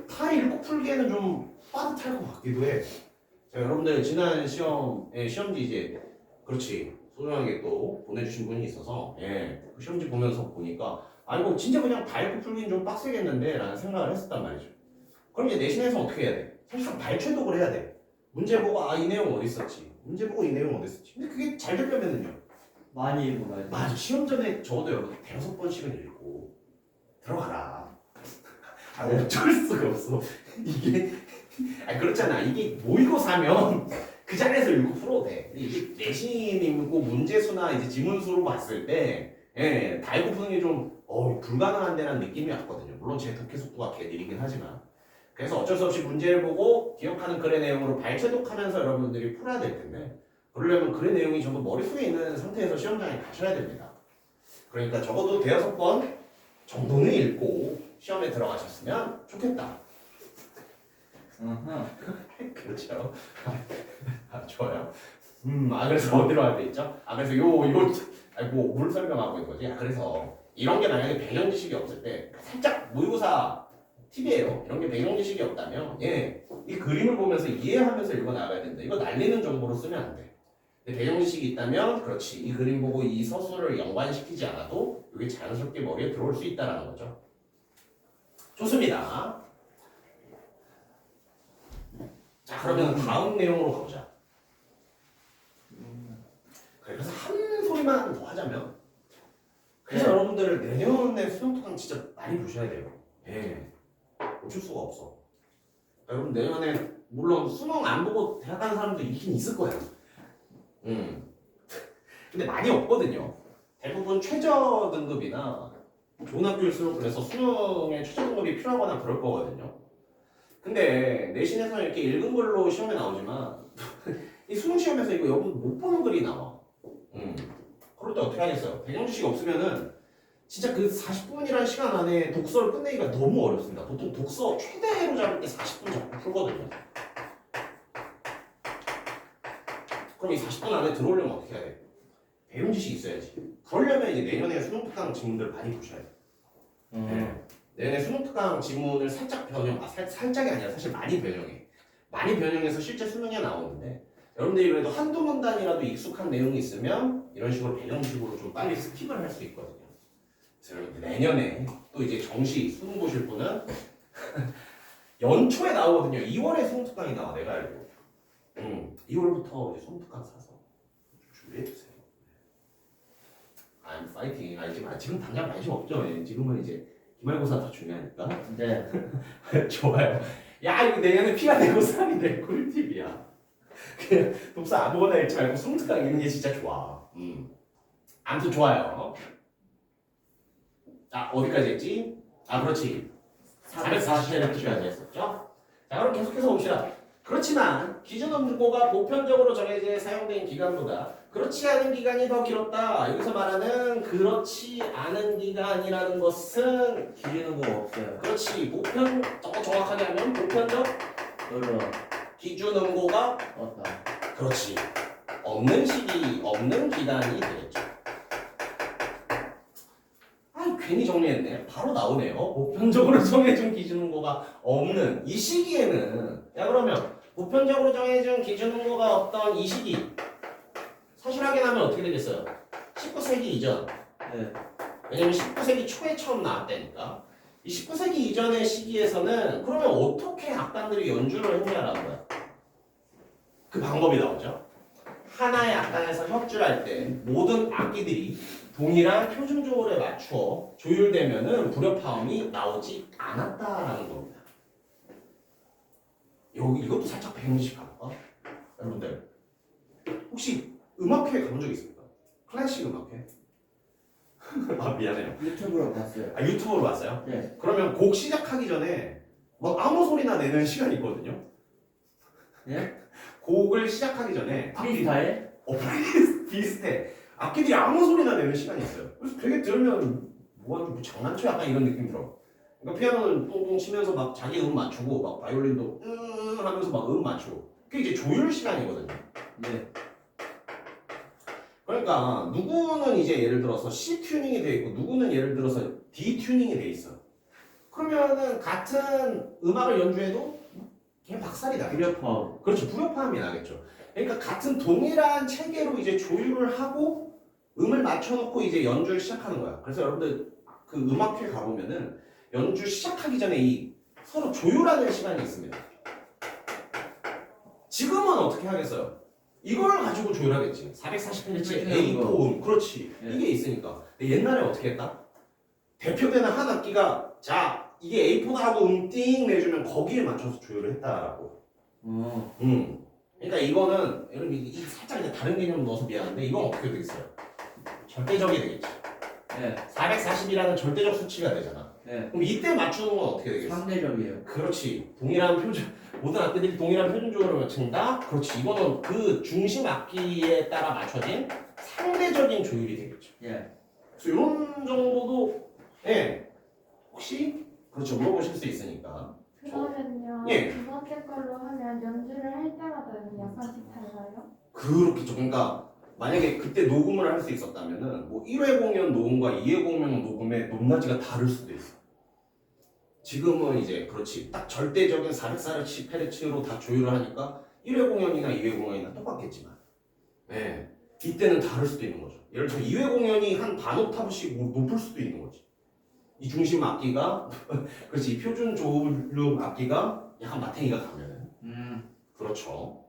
Speaker 1: 다 읽고 풀기에는 좀 빠듯할 것 같기도 해. 자, 여러분들 지난 시험에 시험지 이제 그렇지 소중하게 또 보내주신 분이 있어서 그 시험지 보면서 보니까 이거 진짜 그냥 밟고 풀기는 좀 빡세겠는데 라는 생각을 했었단 말이죠. 그럼 이제 내신에서 어떻게 해야 돼? 사실상 발췌독을 해야 돼. 문제 보고 이 내용 어디 있었지? 문제 보고 이 내용 어디 있었지? 근데 그게 잘 되려면은요.
Speaker 2: 많이 읽어봐야 돼.
Speaker 1: 맞아. 시험 전에 적어도 여러분 대여섯 번씩은 읽고 들어가라. 어쩔 수가 없어. 이게 그렇잖아. 이게 모의고사면 그 자리에서 읽고 풀어도 돼. 이게 내신이고 문제수나 이제 지문수로 봤을 때 다 읽고 푸는 게 좀 불가능한데라는 느낌이 왔거든요. 물론 제 독해 속도가 개 느리긴 하지만. 그래서 어쩔 수 없이 문제를 보고 기억하는 글의 내용으로 발췌독하면서 여러분들이 풀어야 될 텐데 그러려면 글의 내용이 전부 머릿속에 있는 상태에서 시험장에 가셔야 됩니다. 그러니까 적어도 대여섯 번 정도는 읽고 시험에 들어가셨으면 좋겠다. 그렇죠. 좋아요. 그래서 어디로 할 때 있죠? 그래서 이거 뭘 설명하고 있는 거지? 그래서 이런 게 만약에 배경 지식이 없을 때 살짝 모의고사 팁이에요. 이런 게 배경 지식이 없다면 이 그림을 보면서 이해하면서 읽어 나가야 된다. 이거 날리는 정보로 쓰면 안 돼. 근데 배경 지식이 있다면 그렇지. 이 그림 보고 이 서술을 연관시키지 않아도 이게 자연스럽게 머리에 들어올 수 있다는 거죠. 좋습니다. 자 그러면 다음 내용으로 가보자. 그래서 한 소리만 더 하자면 그래서 여러분들 내년에 수능 특강 진짜 많이 보셔야 돼요. 놓칠 수가 없어. 여러분 내년에 물론 수능 안 보고 대학 가는 사람도 있긴 있을 거예요. 근데 많이 없거든요. 대부분 최저 등급이나 좋은 학교일수록 그래서 수능에 최저 등급이 필요하거나 그럴 거거든요. 근데 내신에서는 이렇게 읽은 걸로 시험에 나오지만 이 수능 시험에서 이거 여러분 못 보는 글이 나와. 그럴 때 어떻게 하겠어요? 배경 지식이 없으면은 진짜 그 40분이라는 시간 안에 독서를 끝내기가 너무 어렵습니다. 보통 독서 최대로 잡을 때 40분 잡고 풀거든요. 그럼 이 40분 안에 들어오려면 어떻게 해야 돼? 배운 지식이 있어야지. 그러려면 이제 내년에 수능 특강 지문들을 많이 보셔야 돼. 네. 내년에 수능 특강 지문을 살짝 변형, 살짝이 아니라 사실 많이 변형해. 많이 변형해서 실제 수능에 나오는데 여러분들이 그래도 한두 문단이라도 익숙한 내용이 있으면 이런 식으로 배경식으로 좀 빨리 스킵을 할 수 있거든요. 그래서 여러분들 내년에 또 이제 정시 수능 보실 분은 연초에 나오거든요. 2월에 수능 특강이 나와 내가 알고. 2월부터 이제 수능 특강 사서 준비해 주세요. I'm fighting. 지금 당장 관심 없죠. 예. 지금은 이제 기말고사 더 중요하니까.
Speaker 2: 네.
Speaker 1: 좋아요. 야 이거 내년에 피가 되고 살이 될 꿀팁이야. 그냥 독서 아무거나 읽지 말고 수능 특강 읽는 게 진짜 좋아. 아무튼 좋아요. 자 어디까지 했지? 아 그렇지. 440회까지 했었죠. 자 그럼 계속해서 봅시다. 그렇지만 기준음고가 보편적으로 정해져 사용된 기간보다 그렇지 않은 기간이 더 길었다. 여기서 말하는 그렇지 않은 기간이라는 것은
Speaker 2: 기준은 거 없어요.
Speaker 1: 그렇지 더 정확하게 하면 보편적
Speaker 2: 여러
Speaker 1: 기준음고가
Speaker 2: 없다.
Speaker 1: 그렇지 없는 시기 없는 기간이 되겠죠. 아 괜히 정리했네. 바로 나오네요. 보편적으로 정해진 기준음고가 없는 이 시기에는 야 그러면 보편적으로 정해진 기준음고가 없던 이 시기 사실 확인하면 어떻게 되겠어요? 19세기 이전.
Speaker 2: 네.
Speaker 1: 왜냐면 19세기 초에 처음 나왔다니까. 이 19세기 이전의 시기에서는 그러면 어떻게 악단들이 연주를 했냐라는 거야. 그 방법이 나오죠. 하나의 악단에서 협주할 때 모든 악기들이 동일한 표준 조율에 맞추어 조율되면은 불협화음이 나오지 않았다라는 겁니다. 이것도 살짝 배우식 할까? 여러분들 혹시 음악회 가본 적 있습니까? 클래식 음악회? 아 미안해요.
Speaker 2: 유튜브로 봤어요.
Speaker 1: 아 유튜브로 봤어요?
Speaker 2: 네.
Speaker 1: 그러면 곡 시작하기 전에 막 아무 소리나 내는 시간이 있거든요.
Speaker 2: 네?
Speaker 1: 곡을 시작하기 전에
Speaker 2: 프리스타일?
Speaker 1: 비슷해. 악기들이 아무 소리나 내는 시간이 있어요. 그래서 되게 들으면 뭐 장난쳐 약간 이런 느낌 들어. 그러니까 피아노는 똥똥 치면서 막 자기 음 맞추고 막 바이올린도 하면서 막 음 맞추고 그게 이제 조율 시간이거든요.
Speaker 2: 네.
Speaker 1: 그러니까 누구는 이제 예를 들어서 C 튜닝이 돼 있고 누구는 예를 들어서 D 튜닝이 돼 있어. 그러면은 같은 음악을 연주해도 그냥 박살이 나겠죠.
Speaker 2: 불협화음.
Speaker 1: 그렇죠. 불협화음이 나겠죠. 그러니까 같은 동일한 체계로 이제 조율을 하고 음을 맞춰놓고 이제 연주를 시작하는 거야. 그래서 여러분들 그 음악회 가보면은 연주 시작하기 전에 이 서로 조율하는 시간이 있습니다. 지금은 어떻게 하겠어요? 이걸 가지고 조율하겠지. 440Hz A4음. 그렇지.
Speaker 2: 네.
Speaker 1: 이게 있으니까. 근데 옛날에 어떻게 했다? 대표되는 한 악기가 자 이게 A4다 하고 띵 내주면 거기에 맞춰서 조율을 했다라고. 그러니까 이거는 여러분 이 살짝 이제 다른 개념 넣어서 미안한데 이건 어떻게 되겠어요? 절대적이 되겠지.
Speaker 2: 네.
Speaker 1: 440이라는 절대적 수치가 되잖아.
Speaker 2: 네.
Speaker 1: 그럼 이때 맞추는 건 어떻게 되겠어?
Speaker 2: 상대적이에요.
Speaker 1: 그렇지. 동일한 표준 모든 악기들이 동일한 표준적으로 맞춘다. 그렇지. 이거는 그 중심 악기에 따라 맞춰진 상대적인 조율이 되겠죠.
Speaker 2: 예.
Speaker 1: 그래서 이런 정도도 예 혹시 그렇죠 물어보실 수 있으니까.
Speaker 3: 그러면요.
Speaker 1: 예.
Speaker 3: 두 번째 걸로 하면 연주를 할 때마다 약간씩 달라요?
Speaker 1: 그렇겠죠. 그러니까 만약에 그때 녹음을 할 수 있었다면은 뭐 1회 공연 녹음과 2회 공연 녹음의 높낮이가 다를 수도 있어. 지금은 이제 그렇지 딱 절대적인 440Hz로 다 조율을 하니까 1회 공연이나 2회 공연이나 똑같겠지만 네. 이때는 다를 수도 있는 거죠. 예를 들어 2회 공연이 한 반 옥타브씩 높을 수도 있는 거지. 이 중심 악기가 그렇지 이 표준 조율 악기가 약간 마탱이가 가면은 그렇죠.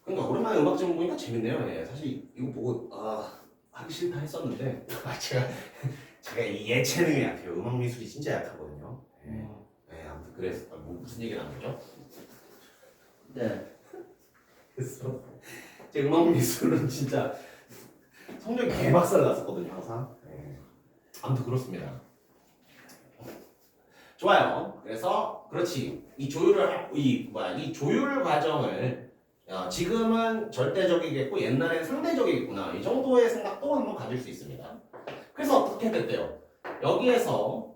Speaker 1: 그러니까 오랜만에 음악 제목 보니까 재밌네요. 예, 사실 이거 보고 하기 싫다 했었는데 제가 이 예체능에 약해요. 음악 미술이 진짜 약하거든요. 예, 아무튼 그래서 뭐 무슨 얘기를 하는 거죠?
Speaker 2: 네.
Speaker 1: 그래서 제 음악 미술은 진짜 성적이 개박살 났었거든요 항상. 예. 아무튼 그렇습니다. 좋아요. 그래서 그렇지 이 조율을 이 조율 과정을 지금은 절대적이겠고 옛날엔 상대적이겠구나. 이 정도의 생각도 한번 가질 수 있습니다. 그래서 어떻게 됐대요? 여기에서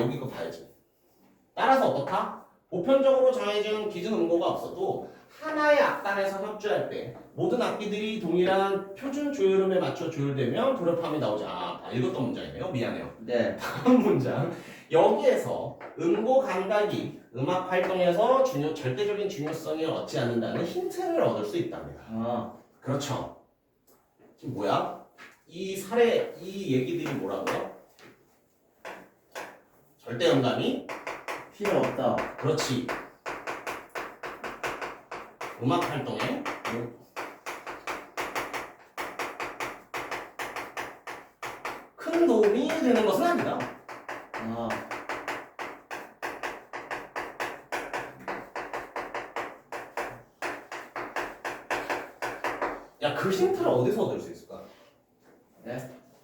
Speaker 1: 여기 거 봐야지. 따라서 어떻다? 보편적으로 정해진 기준 음고가 없어도 하나의 악단에서 협주할 때 모든 악기들이 동일한 표준 조율음에 맞춰 조율되면 불협화음이 나오지. 읽었던 문장이네요. 미안해요.
Speaker 2: 네.
Speaker 1: 다음 문장. 여기에서 음고 감각이 음악 활동에서 절대적인 중요성을 얻지 않는다는 힌트를 얻을 수 있답니다. 그렇죠. 지금 뭐야? 이 얘기들이 뭐라고요? 절대 음감이
Speaker 2: 필요 없다.
Speaker 1: 그렇지. 음악 활동에 큰 도움이 되는 것은 아니다. 야, 그 힌트를 어디서 얻을 수 있을까?
Speaker 2: 네.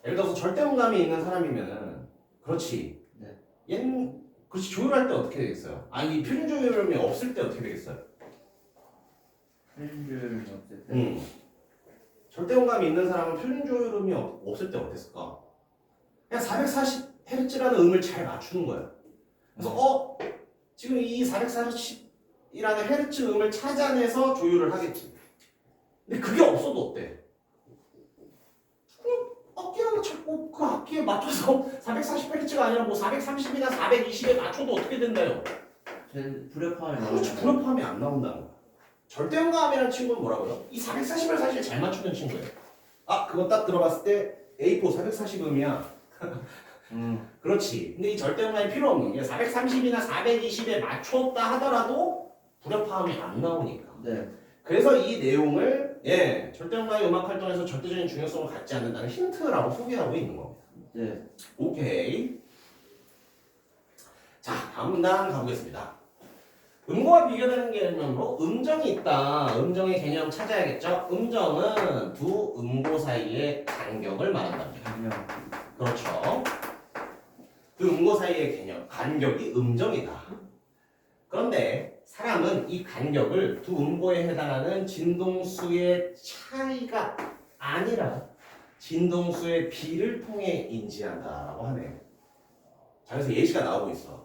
Speaker 1: 예를 들어서 절대음감이 있는 사람이면은 그렇지.
Speaker 2: 네.
Speaker 1: 그렇지. 조율할 때 어떻게 되겠어요? 이 표준 조율음이 없을 때 어떻게 되겠어요?
Speaker 2: 표준 없을 때.
Speaker 1: 절대음감이 있는 사람은 표준 조율음이 없을 때 어땠을까? 그냥 440Hz라는 음을 잘 맞추는 거예요. 그래서 지금 이 440이라는 헤르츠 음을 찾아내서 조율을 하겠지. 근데 그게 없어도 어때? 악기 하나 찾고 그 악기에 맞춰서 440Hz가 아니라 뭐 430이나 420에 맞춰도 어떻게 된다요?
Speaker 2: 불협화음이 나오죠.
Speaker 1: 그렇지, 불협화음이 안 나온다는 거야. 절대음감이라는 친구는 뭐라고요? 이 440을 사실 잘 맞추는 친구예요. 그거 딱 들어봤을 때 A4 440음이야. 그렇지. 근데 이 절대음감이 필요 없는 게 430이나 420에 맞췄다 하더라도 불협화음이 안 나오니까.
Speaker 2: 네.
Speaker 1: 그래서 이 내용을 절대음감의 음악 활동에서 절대적인 중요성을 갖지 않는다는 힌트라고 소개하고 있는 겁니다.
Speaker 2: 네.
Speaker 1: 오케이. 자, 다음 문단 가보겠습니다. 음고와 비교되는 개념으로 음정이 있다. 음정의 개념 찾아야겠죠? 음정은 두 음고 사이의 간격을 말한답니다.
Speaker 2: 그냥
Speaker 1: 그렇죠. 그 음고 사이의 개념, 간격이 음정이다. 그런데 사람은 이 간격을 두 음고에 해당하는 진동수의 차이가 아니라 진동수의 비를 통해 인지한다라고 하네요. 자, 그래서 예시가 나오고 있어.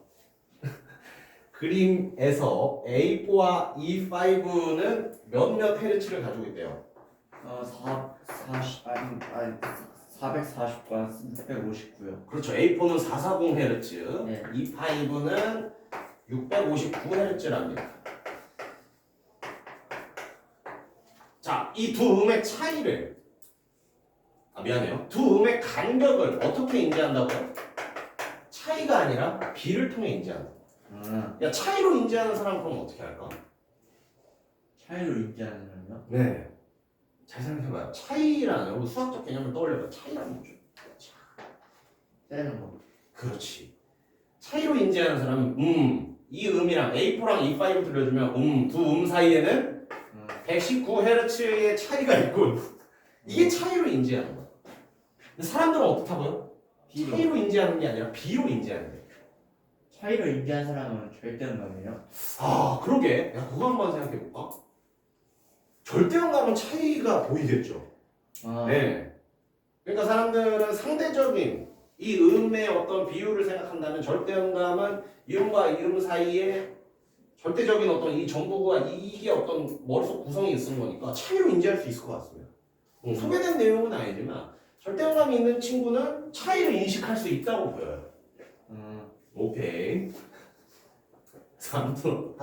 Speaker 1: 그림에서 A4와 E5는 몇몇 헤르츠를 가지고 있대요.
Speaker 2: 440과 659요.
Speaker 1: 그렇죠. A4는 440Hz,
Speaker 2: 네.
Speaker 1: E5는 659Hz랍니다. 자, 이 두 음의 차이를 미안해요. 두 음의 간격을 어떻게 인지한다고요? 차이가 아니라 비를 통해 인지한다. 야, 차이로 인지하는 사람 그럼 어떻게 할까?
Speaker 2: 차이로 인지하느냐면?
Speaker 1: 네. 잘 생각해봐요. 차이라는 여러분 수학적 개념을 떠올려봐요. 차이라는 뭐죠?
Speaker 2: 떼는 거.
Speaker 1: 그렇지. 차이로 인지하는 사람은 이 음이랑 A4랑 E5 들려주면 두 음 사이에는 119Hz의 차이가 있군. 이게 차이로 인지하는 거야. 근데 사람들은 어떻다고요?
Speaker 2: B로.
Speaker 1: 차이로 인지하는 게 아니라 B로 인지하는 거예요.
Speaker 2: 차이로 인지한 사람은 절대음감이에요?
Speaker 1: 그러게. 야, 그거 한번 생각해볼까? 절대음감은 차이가 보이겠죠. 네. 그러니까 사람들은 상대적인 이 음의 어떤 비율을 생각한다면 절대음감은 이음과 이음 사이에 절대적인 어떤 이 정보가 이게 어떤 머릿속 구성이 있는 거니까 차이로 인지할 수 있을 것 같습니다. 소개된 내용은 아니지만 절대음감이 있는 친구는 차이를 인식할 수 있다고 보여요. 오케이. 아무튼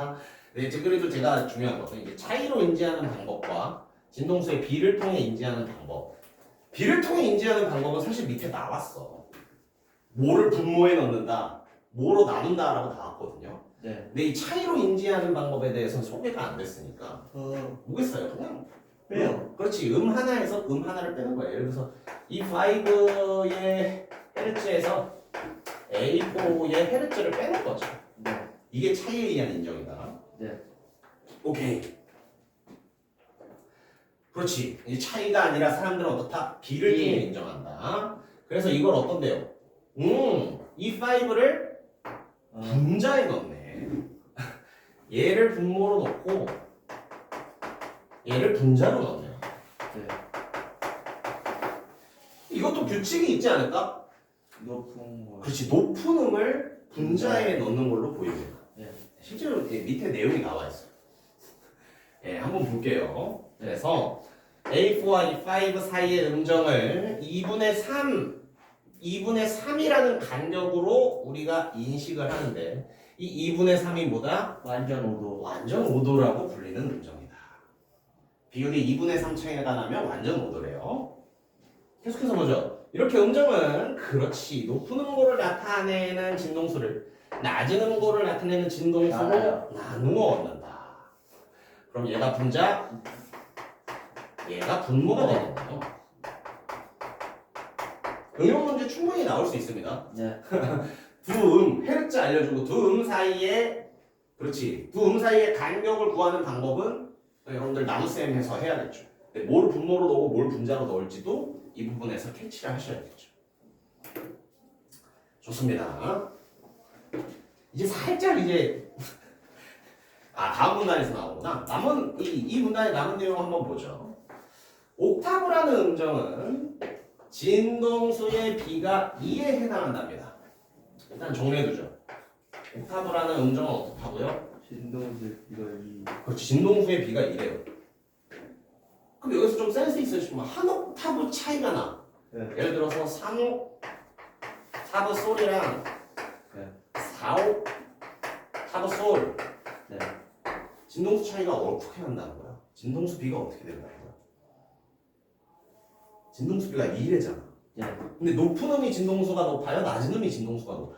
Speaker 1: 그래도 제가 중요한 것은 이제 차이로 인지하는 방법과 진동수의 비를 통해 인지하는 방법. 비를 통해 인지하는 방법은 사실 밑에 나왔어. 뭐를 분모에 넣는다, 뭐로 나눈다라고 나왔거든요.
Speaker 2: 네.
Speaker 1: 근데 이 차이로 인지하는 방법에 대해서는 소개가 안 됐으니까 뭐겠어요? 그냥
Speaker 2: 빼요.
Speaker 1: 그렇지. 음 하나에서 음 하나를 빼는 거예요. 예를 들어서 이 5의 헤르츠에서 A4의 헤르츠를 빼는 거죠.
Speaker 2: 네.
Speaker 1: 이게 차이에 의한 인정이다.
Speaker 2: 네.
Speaker 1: 오케이. 그렇지. 이 차이가 아니라 사람들은 어떻다? 비를 통해 인정한다. 그래서 이걸 어떤데요? 이 5를 분자에 넣네. 얘를 분모로 넣고 얘를 분자로 넣네요.
Speaker 2: 네.
Speaker 1: 이것도 규칙이 있지 않을까?
Speaker 2: 높은 거.
Speaker 1: 그렇지. 높은 음을 분자에 넣는 걸로 보입니다.
Speaker 2: 네.
Speaker 1: 실제로 밑에 내용이 나와 있어요. 예, 한번 볼게요. 그래서 A4와 E5 사이의 음정을 2분의 3이라는 간격으로 우리가 인식을 하는데 이 2분의 3이 뭐다?
Speaker 2: 완전 5도.
Speaker 1: 완전 5도라고 불리는 음정이다. 비율이 2분의 3 차이가 나면 완전 5도래요. 계속해서 보죠. 이렇게 음정은 그렇지. 높은 음고를 나타내는 진동수를 낮은 음고를 나타내는 진동수로 나누어 얻는다. 그럼 얘가 분자, 얘가 분모가 되겠네요. 응용 문제 충분히 나올 수 있습니다.
Speaker 2: 네.
Speaker 1: 헤르츠 알려주고 두 음 사이에 그렇지. 두 음 사이의 간격을 구하는 방법은 여러분들 나눗셈 해서 해야겠죠. 근데 뭘 분모로 넣고 뭘 분자로 넣을지도 이 부분에서 캐치를 하셔야겠죠. 좋습니다. 이제 살짝 다음 문단에서 나오구나. 남은 이 문단의 남은 내용 한번 보죠. 옥타브라는 음정은 진동수의 비가 2에 해당한답니다. 일단 정리해두죠. 옥타브라는 음정은 어떻다고요?
Speaker 2: 진동수 이거 2.
Speaker 1: 그렇지. 진동수의 비가 2래요. 그럼 여기서 좀 센스 있으시면 한 옥타브 차이가 나.
Speaker 2: 네.
Speaker 1: 예를 들어서 3옥타브 솔이랑
Speaker 2: 네.
Speaker 1: 4옥타브 솔.
Speaker 2: 네.
Speaker 1: 진동수 차이가 어떻게 난다는 거야? 진동수 비가 어떻게 된다는 거야? 진동수 비가 2래잖아.
Speaker 2: 네.
Speaker 1: 근데 높은 음이 진동수가 높아요? 낮은 음이 진동수가 높아요?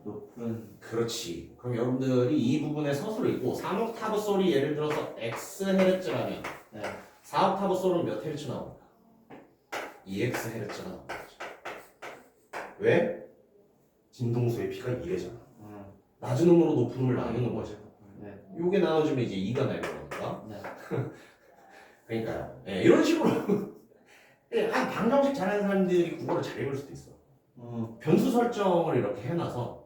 Speaker 2: 높은.
Speaker 1: 그렇지. 그럼 여러분들이 이 부분에 서술을 읽고 3옥타브 솔이 예를 들어서 X헤르츠라면
Speaker 2: 네.
Speaker 1: 4옥타브 솔은 몇 헤르츠 나옵니까? 2X 헤르츠가 나옵니다. 왜? 진동수의 비가 2래잖아. 낮은 음으로 높은 음을 나누는 거죠.
Speaker 2: 네.
Speaker 1: 요게 나눠지면 이제 2가 나는 거니까.
Speaker 2: 네.
Speaker 1: 그러니까요. 예, 이런 식으로 한 방정식 잘하는 사람들이 국어를 잘 읽을 수도 있어. 변수 설정을 이렇게 해놔서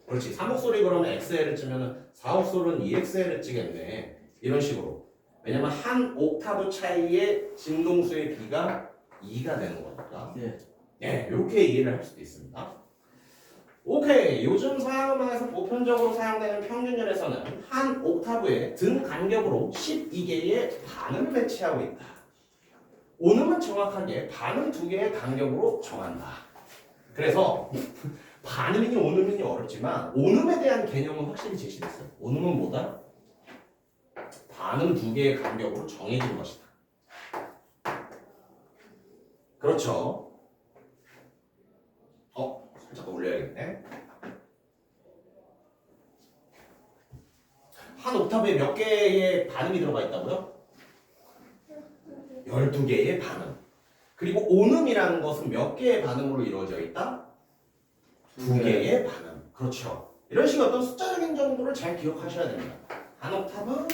Speaker 1: 그렇지. 3옥 소리 그러면 XL쯤면은 4옥 소리는 2XL쯤겠네. 이런 식으로. 왜냐면 한 옥타브 차이의 진동수의 비가 2가 되는 거니까.
Speaker 2: 네.
Speaker 1: 네, 이렇게 이해를 할 수도 있습니다. 오케이. 요즘 서양음악에서 보편적으로 사용되는 평균율에서는 한 옥타브의 등 간격으로 12개의 반음을 배치하고 있다. 온음은 정확하게 반음 2개의 간격으로 정한다. 그래서 반음이니 온음이니 어렵지만 온음에 대한 개념은 확실히 제시됐어요. 온음은 뭐다? 반음 2개의 간격으로 정해진 것이다. 그렇죠. 살짝 올려야겠네. 한 옥타브에 몇 개의 반음이 들어가 있다고요? 12개의 반음. 그리고 온음이라는 것은 몇 개의 반음으로 이루어져 있다? 2개의 반음. 그렇죠. 이런 식의 어떤 숫자적인 정보를 잘 기억하셔야 됩니다. 한 옥타브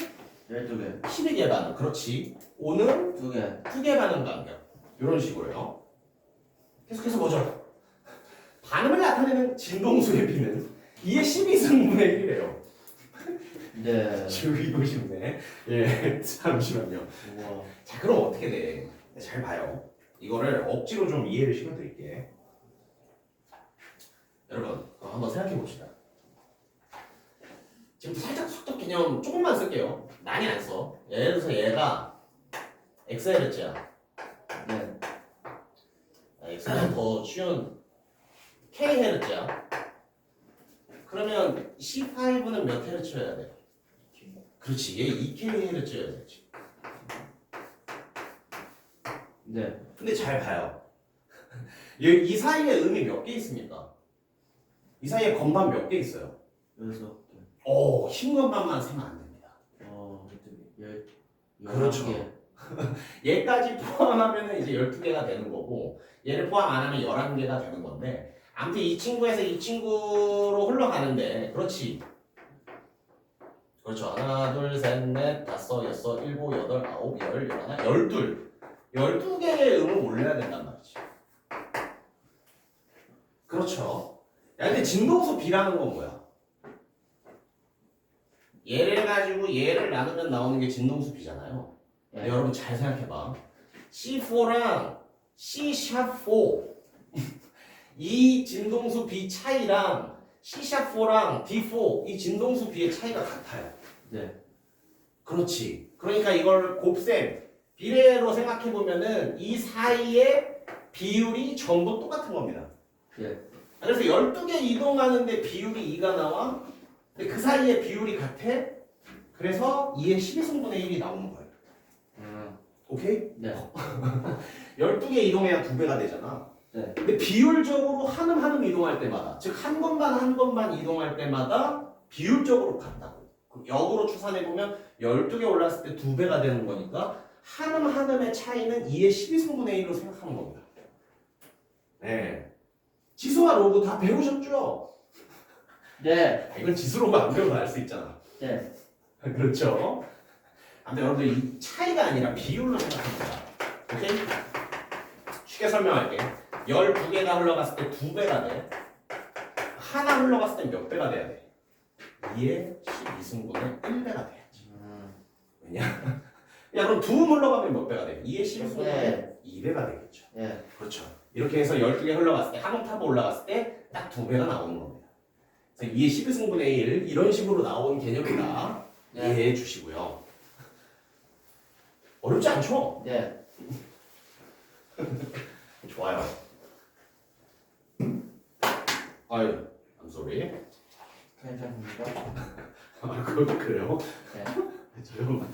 Speaker 2: 12개.
Speaker 1: 12개 반음. 그렇지. 온음
Speaker 2: 2개.
Speaker 1: 2개 반음 간격. 이런 식으로요. 계속해서 보죠. 반음을 나타내는 진동수의 비는 2의 12승분의 1이래요.
Speaker 2: 네.
Speaker 1: 지우기 싶네. 예, 잠시만요.
Speaker 2: 우와.
Speaker 1: 자, 그럼 어떻게 돼? 잘 봐요. 이거를 억지로 좀 이해를 시켜드릴게. 여러분, 한번 생각해 봅시다. 지금 살짝 속도 개념 조금만 쓸게요. 많이 안 써. 예를 들어서 얘가 XHz야.
Speaker 2: 네.
Speaker 1: X는 더 쉬운 K헤르츠야. 그러면 C5는 몇 헤르츠여야 돼? 그렇지. 얘 2K헤르츠여야 되지.
Speaker 2: 네.
Speaker 1: 근데 잘 봐요. 이 사이에 음이 몇 개 있습니까? 이 사이에 건반 몇 개 있어요?
Speaker 2: 6개.
Speaker 1: 흰 건반만 세면 안 됩니다.
Speaker 2: 11개.
Speaker 1: 얘까지 포함하면 이제 12개가 되는 거고 얘를 포함 안 하면 11개가 되는 건데 아무튼 이 친구에서 이 친구로 흘러가는데 그렇지. 그렇죠. 하나, 둘, 셋, 넷, 다섯, 여섯, 일곱, 여덟, 아홉, 열, 열하나, 12개의 음을 올려야 된단 말이지. 그렇죠. 야, 근데 진동수 B라는 건 뭐야? 얘를 가지고 얘를 나누면 나오는 게 진동수 B잖아요. 근데 여러분 잘 생각해봐. C4랑 C#4 이 진동수 B 차이랑 C#4랑 D4 이 진동수 B의 차이가 같아요.
Speaker 2: 네.
Speaker 1: 그렇지. 그러니까 이걸 곱셈 비례로 생각해 보면은 이 사이의 비율이 전부 똑같은 겁니다.
Speaker 2: 예.
Speaker 1: 그래서 12개 이동하는데 비율이 2가 나와. 근데 그 사이의 비율이 같아. 그래서 2의 12승분의 1이 나오는 거예요. 오케이?
Speaker 2: 네.
Speaker 1: 12개 이동해야 2배가 되잖아.
Speaker 2: 네.
Speaker 1: 근데 비율적으로 한음 이동할 때마다, 즉 한 번만 이동할 때마다 비율적으로 같다고. 그럼 역으로 추산해보면 12개 올랐을 때 2배가 되는 거니까 한음의 차이는 2의 12승분의 1로 생각하는 겁니다. 네. 지수와 로그 다 배우셨죠?
Speaker 2: 네.
Speaker 1: 이건 지수로그 안 배워도 알 수 있잖아.
Speaker 2: 네.
Speaker 1: 그렇죠? 근데 여러분들 이 차이가 아니라 비율로 생각합니다. 오케이? 쉽게 설명할게. 12개가 흘러갔을 때 2배가 돼. 하나 흘러갔을 때 몇 배가 돼야 돼? 2의 12승분의 1배가 돼야지. 왜냐? 야 그럼 2 흘러가면 몇 배가 돼? 2의 12승분의 2배가 되겠죠.
Speaker 2: 네.
Speaker 1: 그렇죠. 이렇게 해서 12개 흘러갔을 때 한 옥타브 올라갔을 때 딱 2배가 나오는 겁니다. 그래서 2의 12승분의 1 이런 식으로 나온 개념이다.
Speaker 2: 네.
Speaker 1: 이해해 주시고요. 어렵지 않죠?
Speaker 2: 네.
Speaker 1: 좋아요. 아유, I'm sorry.
Speaker 2: 괜찮습니까?
Speaker 1: 아, 그것도 그래요?
Speaker 2: 네.
Speaker 1: 잠깐만.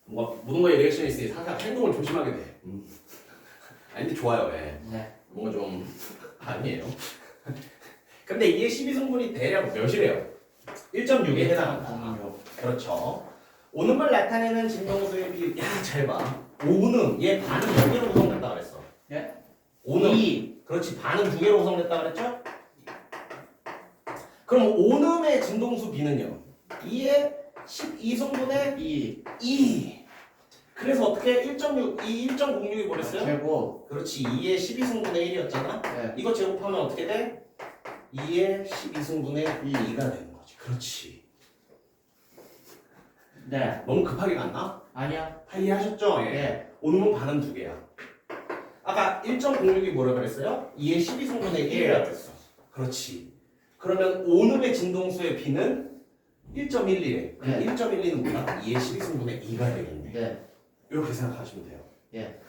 Speaker 1: 뭔가 모든 거에 리액션이 있으니 살짝 행동을 조심하게 돼. 아니 근데 좋아요. 예.
Speaker 2: 네.
Speaker 1: 뭔가 좀 아니에요. 근데 이게 12승분이 대략 몇이래요? 1.6에 해당한다. 그렇죠. 오음을 나타내는 진동수의 비율. 야, 잘 봐. 오음 얘 반은 몇 개로 구성됐다 그랬어?
Speaker 2: 네.
Speaker 1: 오음.
Speaker 2: 2.
Speaker 1: 그렇지. 반은 2개로 구성됐다 그랬죠? 그럼 오음의 진동수 B는요? 2의 12승분의 2. 그래서 어떻게 1.6, 이 1.06이 뭐랬어요?
Speaker 2: 최고.
Speaker 1: 그렇지. 2의 12승분의 1이었잖아?
Speaker 2: 네.
Speaker 1: 이거 제곱하면 어떻게 돼? 2의 12승분의 2가 되는 거지. 그렇지.
Speaker 2: 네.
Speaker 1: 너무 급하게 갔나?
Speaker 2: 아니요.
Speaker 1: 다 이해하셨죠? 예.
Speaker 2: 네.
Speaker 1: 오음은 반은 2개야. 아까 1.06이 뭐라 그랬어요? 2의 12승분의 1이라고 했어. 그렇지. 그러면 오음의 진동수의 B는 1.12래. 그럼
Speaker 2: 네.
Speaker 1: 1.12는 뭐야? 2의 12승분의 2가 되겠네.
Speaker 2: 네.
Speaker 1: 이렇게 생각하시면 돼요.
Speaker 2: 예.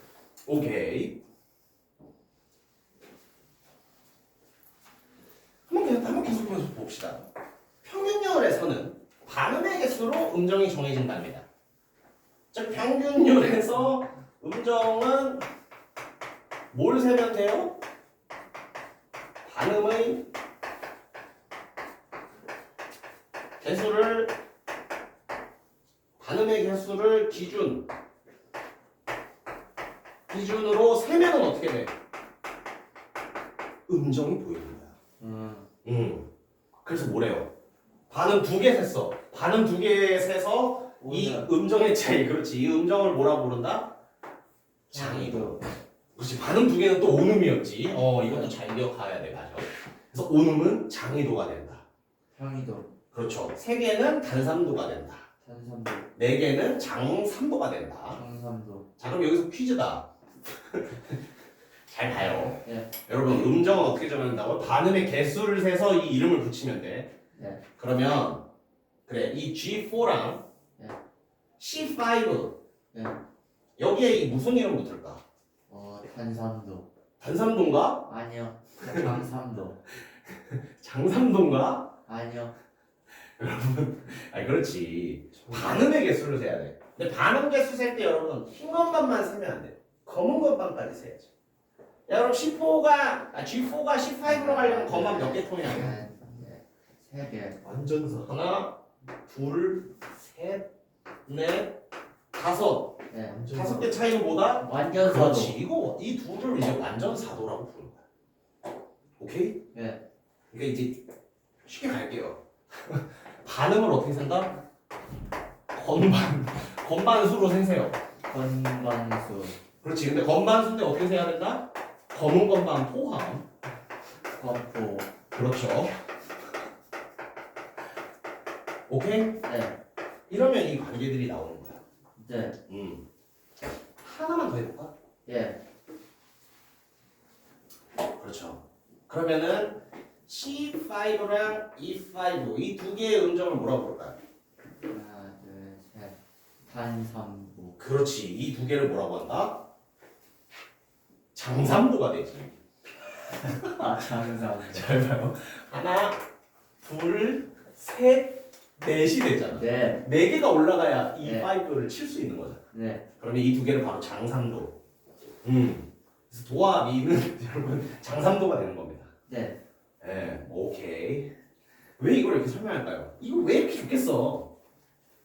Speaker 1: 오케이. 한번 계속해서 봅시다. 평균율에서는 반음의 개수로 음정이 정해진답니다. 즉 평균율에서 음정은 뭘 세면 돼요? 반음의 개수를 기준으로 세면은 어떻게 돼? 음정이 보이는 거야. 그래서 뭐래요? 반음 2개 셌어. 반음 2개 세서 이 음정의 차이, 그렇지. 이 음정을 뭐라고 부른다? 장이도. 그렇지. 반음 2개는 또 온음이었지. 이것도 잘 기억해야 돼, 맞아. 그래서 온음은 장이도가 된다.
Speaker 2: 평이도.
Speaker 1: 그렇죠. 3개는 단삼도가 된다.
Speaker 2: 탄삼도.
Speaker 1: 4개는 장삼도가 된다.
Speaker 2: 장삼도.
Speaker 1: 자, 그럼 여기서 퀴즈다. 잘 봐요.
Speaker 2: 네.
Speaker 1: 여러분, 음정은 어떻게 정한다고? 반음의 개수를 세서 이 이름을 붙이면 돼.
Speaker 2: 네.
Speaker 1: 그러면 그래, 이 G4랑
Speaker 2: 네.
Speaker 1: C5
Speaker 2: 네.
Speaker 1: 여기에 이 무슨 이름 붙을까?
Speaker 2: 탄삼도.
Speaker 1: 단삼도인가?
Speaker 2: 아니요. 장삼도.
Speaker 1: 장삼도인가?
Speaker 2: 아니요.
Speaker 1: 아니 그렇지. 반음의 개수를 세야 돼. 근데 반음 개수 셀 때 여러분 흰 것만만 세면 안 돼. 검은 것만까지 세야지. 야 그럼 G4가 C5로 가려면 검만 몇 개 통해야 돼?
Speaker 2: 네. 3개.
Speaker 1: 완전사. 하나, 둘, 셋, 넷, 다섯.
Speaker 2: 네.
Speaker 1: 5개 차이는 뭐다?
Speaker 2: 완전사도.
Speaker 1: 그렇지. 이 둘을 이제 완전사도라고 부르는 거야. 오케이?
Speaker 2: 네.
Speaker 1: 그러니까 이제 쉽게 갈게요. 반음을 어떻게 센다? 건반수로 세세요.
Speaker 2: 건반수.
Speaker 1: 그렇지. 근데 건반수인데 어떻게 세야 된다? 검은 건반 포함.
Speaker 2: 거포.
Speaker 1: 그렇죠. 오케이?
Speaker 2: 네.
Speaker 1: 이러면 이 관계들이 나오는 거야.
Speaker 2: 네.
Speaker 1: 하나만 더 해볼까?
Speaker 2: 예.
Speaker 1: 그렇죠. 그러면은 C5랑 E5 이 두 개의 음정을 뭐라고 부를까요?
Speaker 2: 하나, 둘, 셋. 탄삼부.
Speaker 1: 그렇지. 이 두 개를 뭐라고 한다? 장삼도가 되지.
Speaker 2: 아, 장삼부.
Speaker 1: 잘 봐요. 하나, 둘, 셋, 넷이 되잖아.
Speaker 2: 네.
Speaker 1: 네 개가 올라가야
Speaker 2: 네.
Speaker 1: E5를 칠 수 있는 거잖아.
Speaker 2: 네.
Speaker 1: 그러면 이 두 개를 바로 장삼도. 그래서 도와 미는 여러분 장삼도가 되는 겁니다.
Speaker 2: 네.
Speaker 1: 네, 오케이. 왜 이걸 이렇게 설명할까요? 이거 왜 이렇게 좋겠어?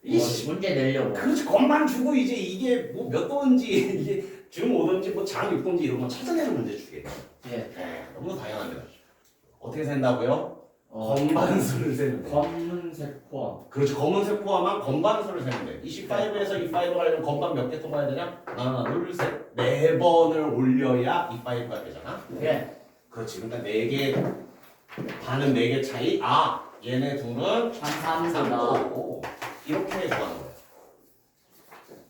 Speaker 1: 이게
Speaker 2: 문제 내려고.
Speaker 1: 그렇지, 겉만 주고 이제 이게 뭐 몇 도인지 이게 중 5도인지 뭐 장 6도인지 이런 거 찾아내는 문제 주겠다.
Speaker 2: 예.
Speaker 1: 네, 너무 다양합니다. 어떻게 센다고요?
Speaker 2: 어,
Speaker 1: 건반수를 세면 돼.
Speaker 2: 검은색 포함.
Speaker 1: 그렇죠. 검은색 포함한 건반수를 세면 돼. 25에서 E5 하려면 건반 몇 개 통과해야 되냐? 하나, 둘, 셋, 네 번을 올려야 E5가 되잖아.
Speaker 2: 예.
Speaker 1: 그렇지. 그러니까 네 개, 반은 네 개 차이. 아, 얘네 둘은
Speaker 2: 탄삼부다.
Speaker 1: 3도. 이렇게 구하는 거예요.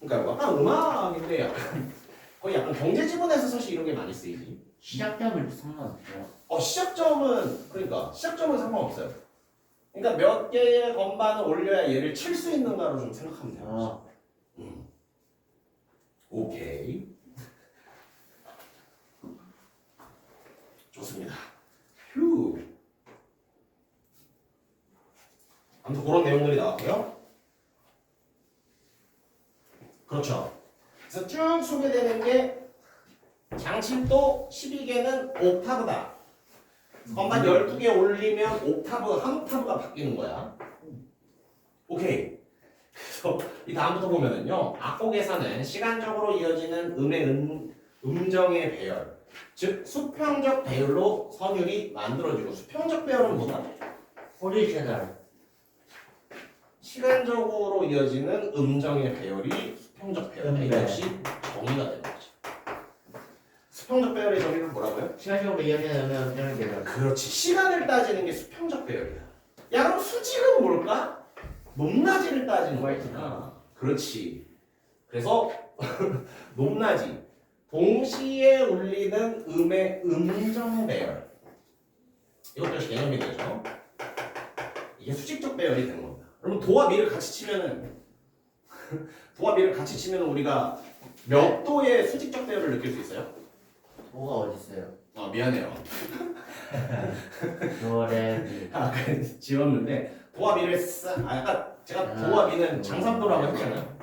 Speaker 1: 그러니까 약간 음악인데 약간 거의 약간 경제 지문에서 사실 이런 게 많이 쓰이지.
Speaker 2: 시작점은 상관없어요.
Speaker 1: 시작점은 그러니까 시작점은 상관없어요. 그러니까 몇 개의 건반을 올려야 얘를 칠 수 있는가로 좀 생각하면 돼요. 오케이. 좋습니다. 휴. 아무튼 그런 내용들이 나왔고요. 그렇죠. 그래서 쭉 소개되는 게 장침도 12개는 옥타브다. 건반 12개 올리면 옥타브, 한 옥타브가 바뀌는 거야. 오케이. 그래서 이 다음부터 보면은요. 악곡에서는 시간적으로 이어지는 음정의 배열, 즉 수평적 배열로 선율이 만들어지고, 수평적 배열은 뭐다?
Speaker 2: 오리지널.
Speaker 1: 시간적으로 이어지는 음정의 배열이 수평적 배열이다.
Speaker 2: 네.
Speaker 1: 이것이 정의가 되는 거지. 수평적 배열의 정의는 뭐라고요?
Speaker 2: 시간적으로 이어지는 음정의 배열.
Speaker 1: 그렇지. 시간을 따지는 게 수평적 배열이야. 야, 그럼 수직은 뭘까? 높낮이를 따지는 거잖아. 그렇지. 그래서 높낮이, 동시에 울리는 음의 음정 배열. 이것도 역시 개념이 되죠. 이게 수직적 배열이 되는 겁니다. 그러면 도와 미를 같이 치면은 도와 미를 같이 치면은 우리가 몇 도의 수직적 배열을 느낄 수 있어요?
Speaker 2: 뭐가 어딨어요?
Speaker 1: 미안해요.
Speaker 2: 노래미.
Speaker 1: 아까 지웠는데 도와 미를 아까 제가 도와 미는 장삼도라고 했잖아요.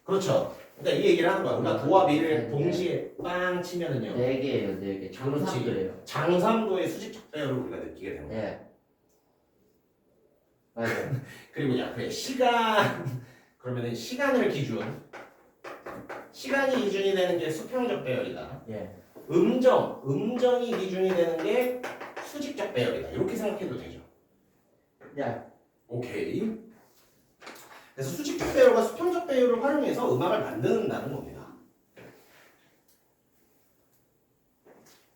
Speaker 1: 그렇죠. 그러니까 이 얘기를 하는 거야. 우리가 도와 미를 동시에 빵 치면은요.
Speaker 2: 4개예요, 4개. 장삼도예요.
Speaker 1: 장삼도의 수직적 배열을 우리가 느끼게 되는 거야.
Speaker 2: 예. 맞아요.
Speaker 1: 그리고 야, 그래 시간 그러면은 시간을 기준, 시간이 기준이 되는 게 수평적 배열이다.
Speaker 2: 예.
Speaker 1: 음정이 기준이 되는 게 수직적 배열이다. 이렇게 생각해도 되죠.
Speaker 2: 예.
Speaker 1: 오케이. 그래서 수직적 배열과 수평적 배열을 활용해서 음악을 만든다는 겁니다.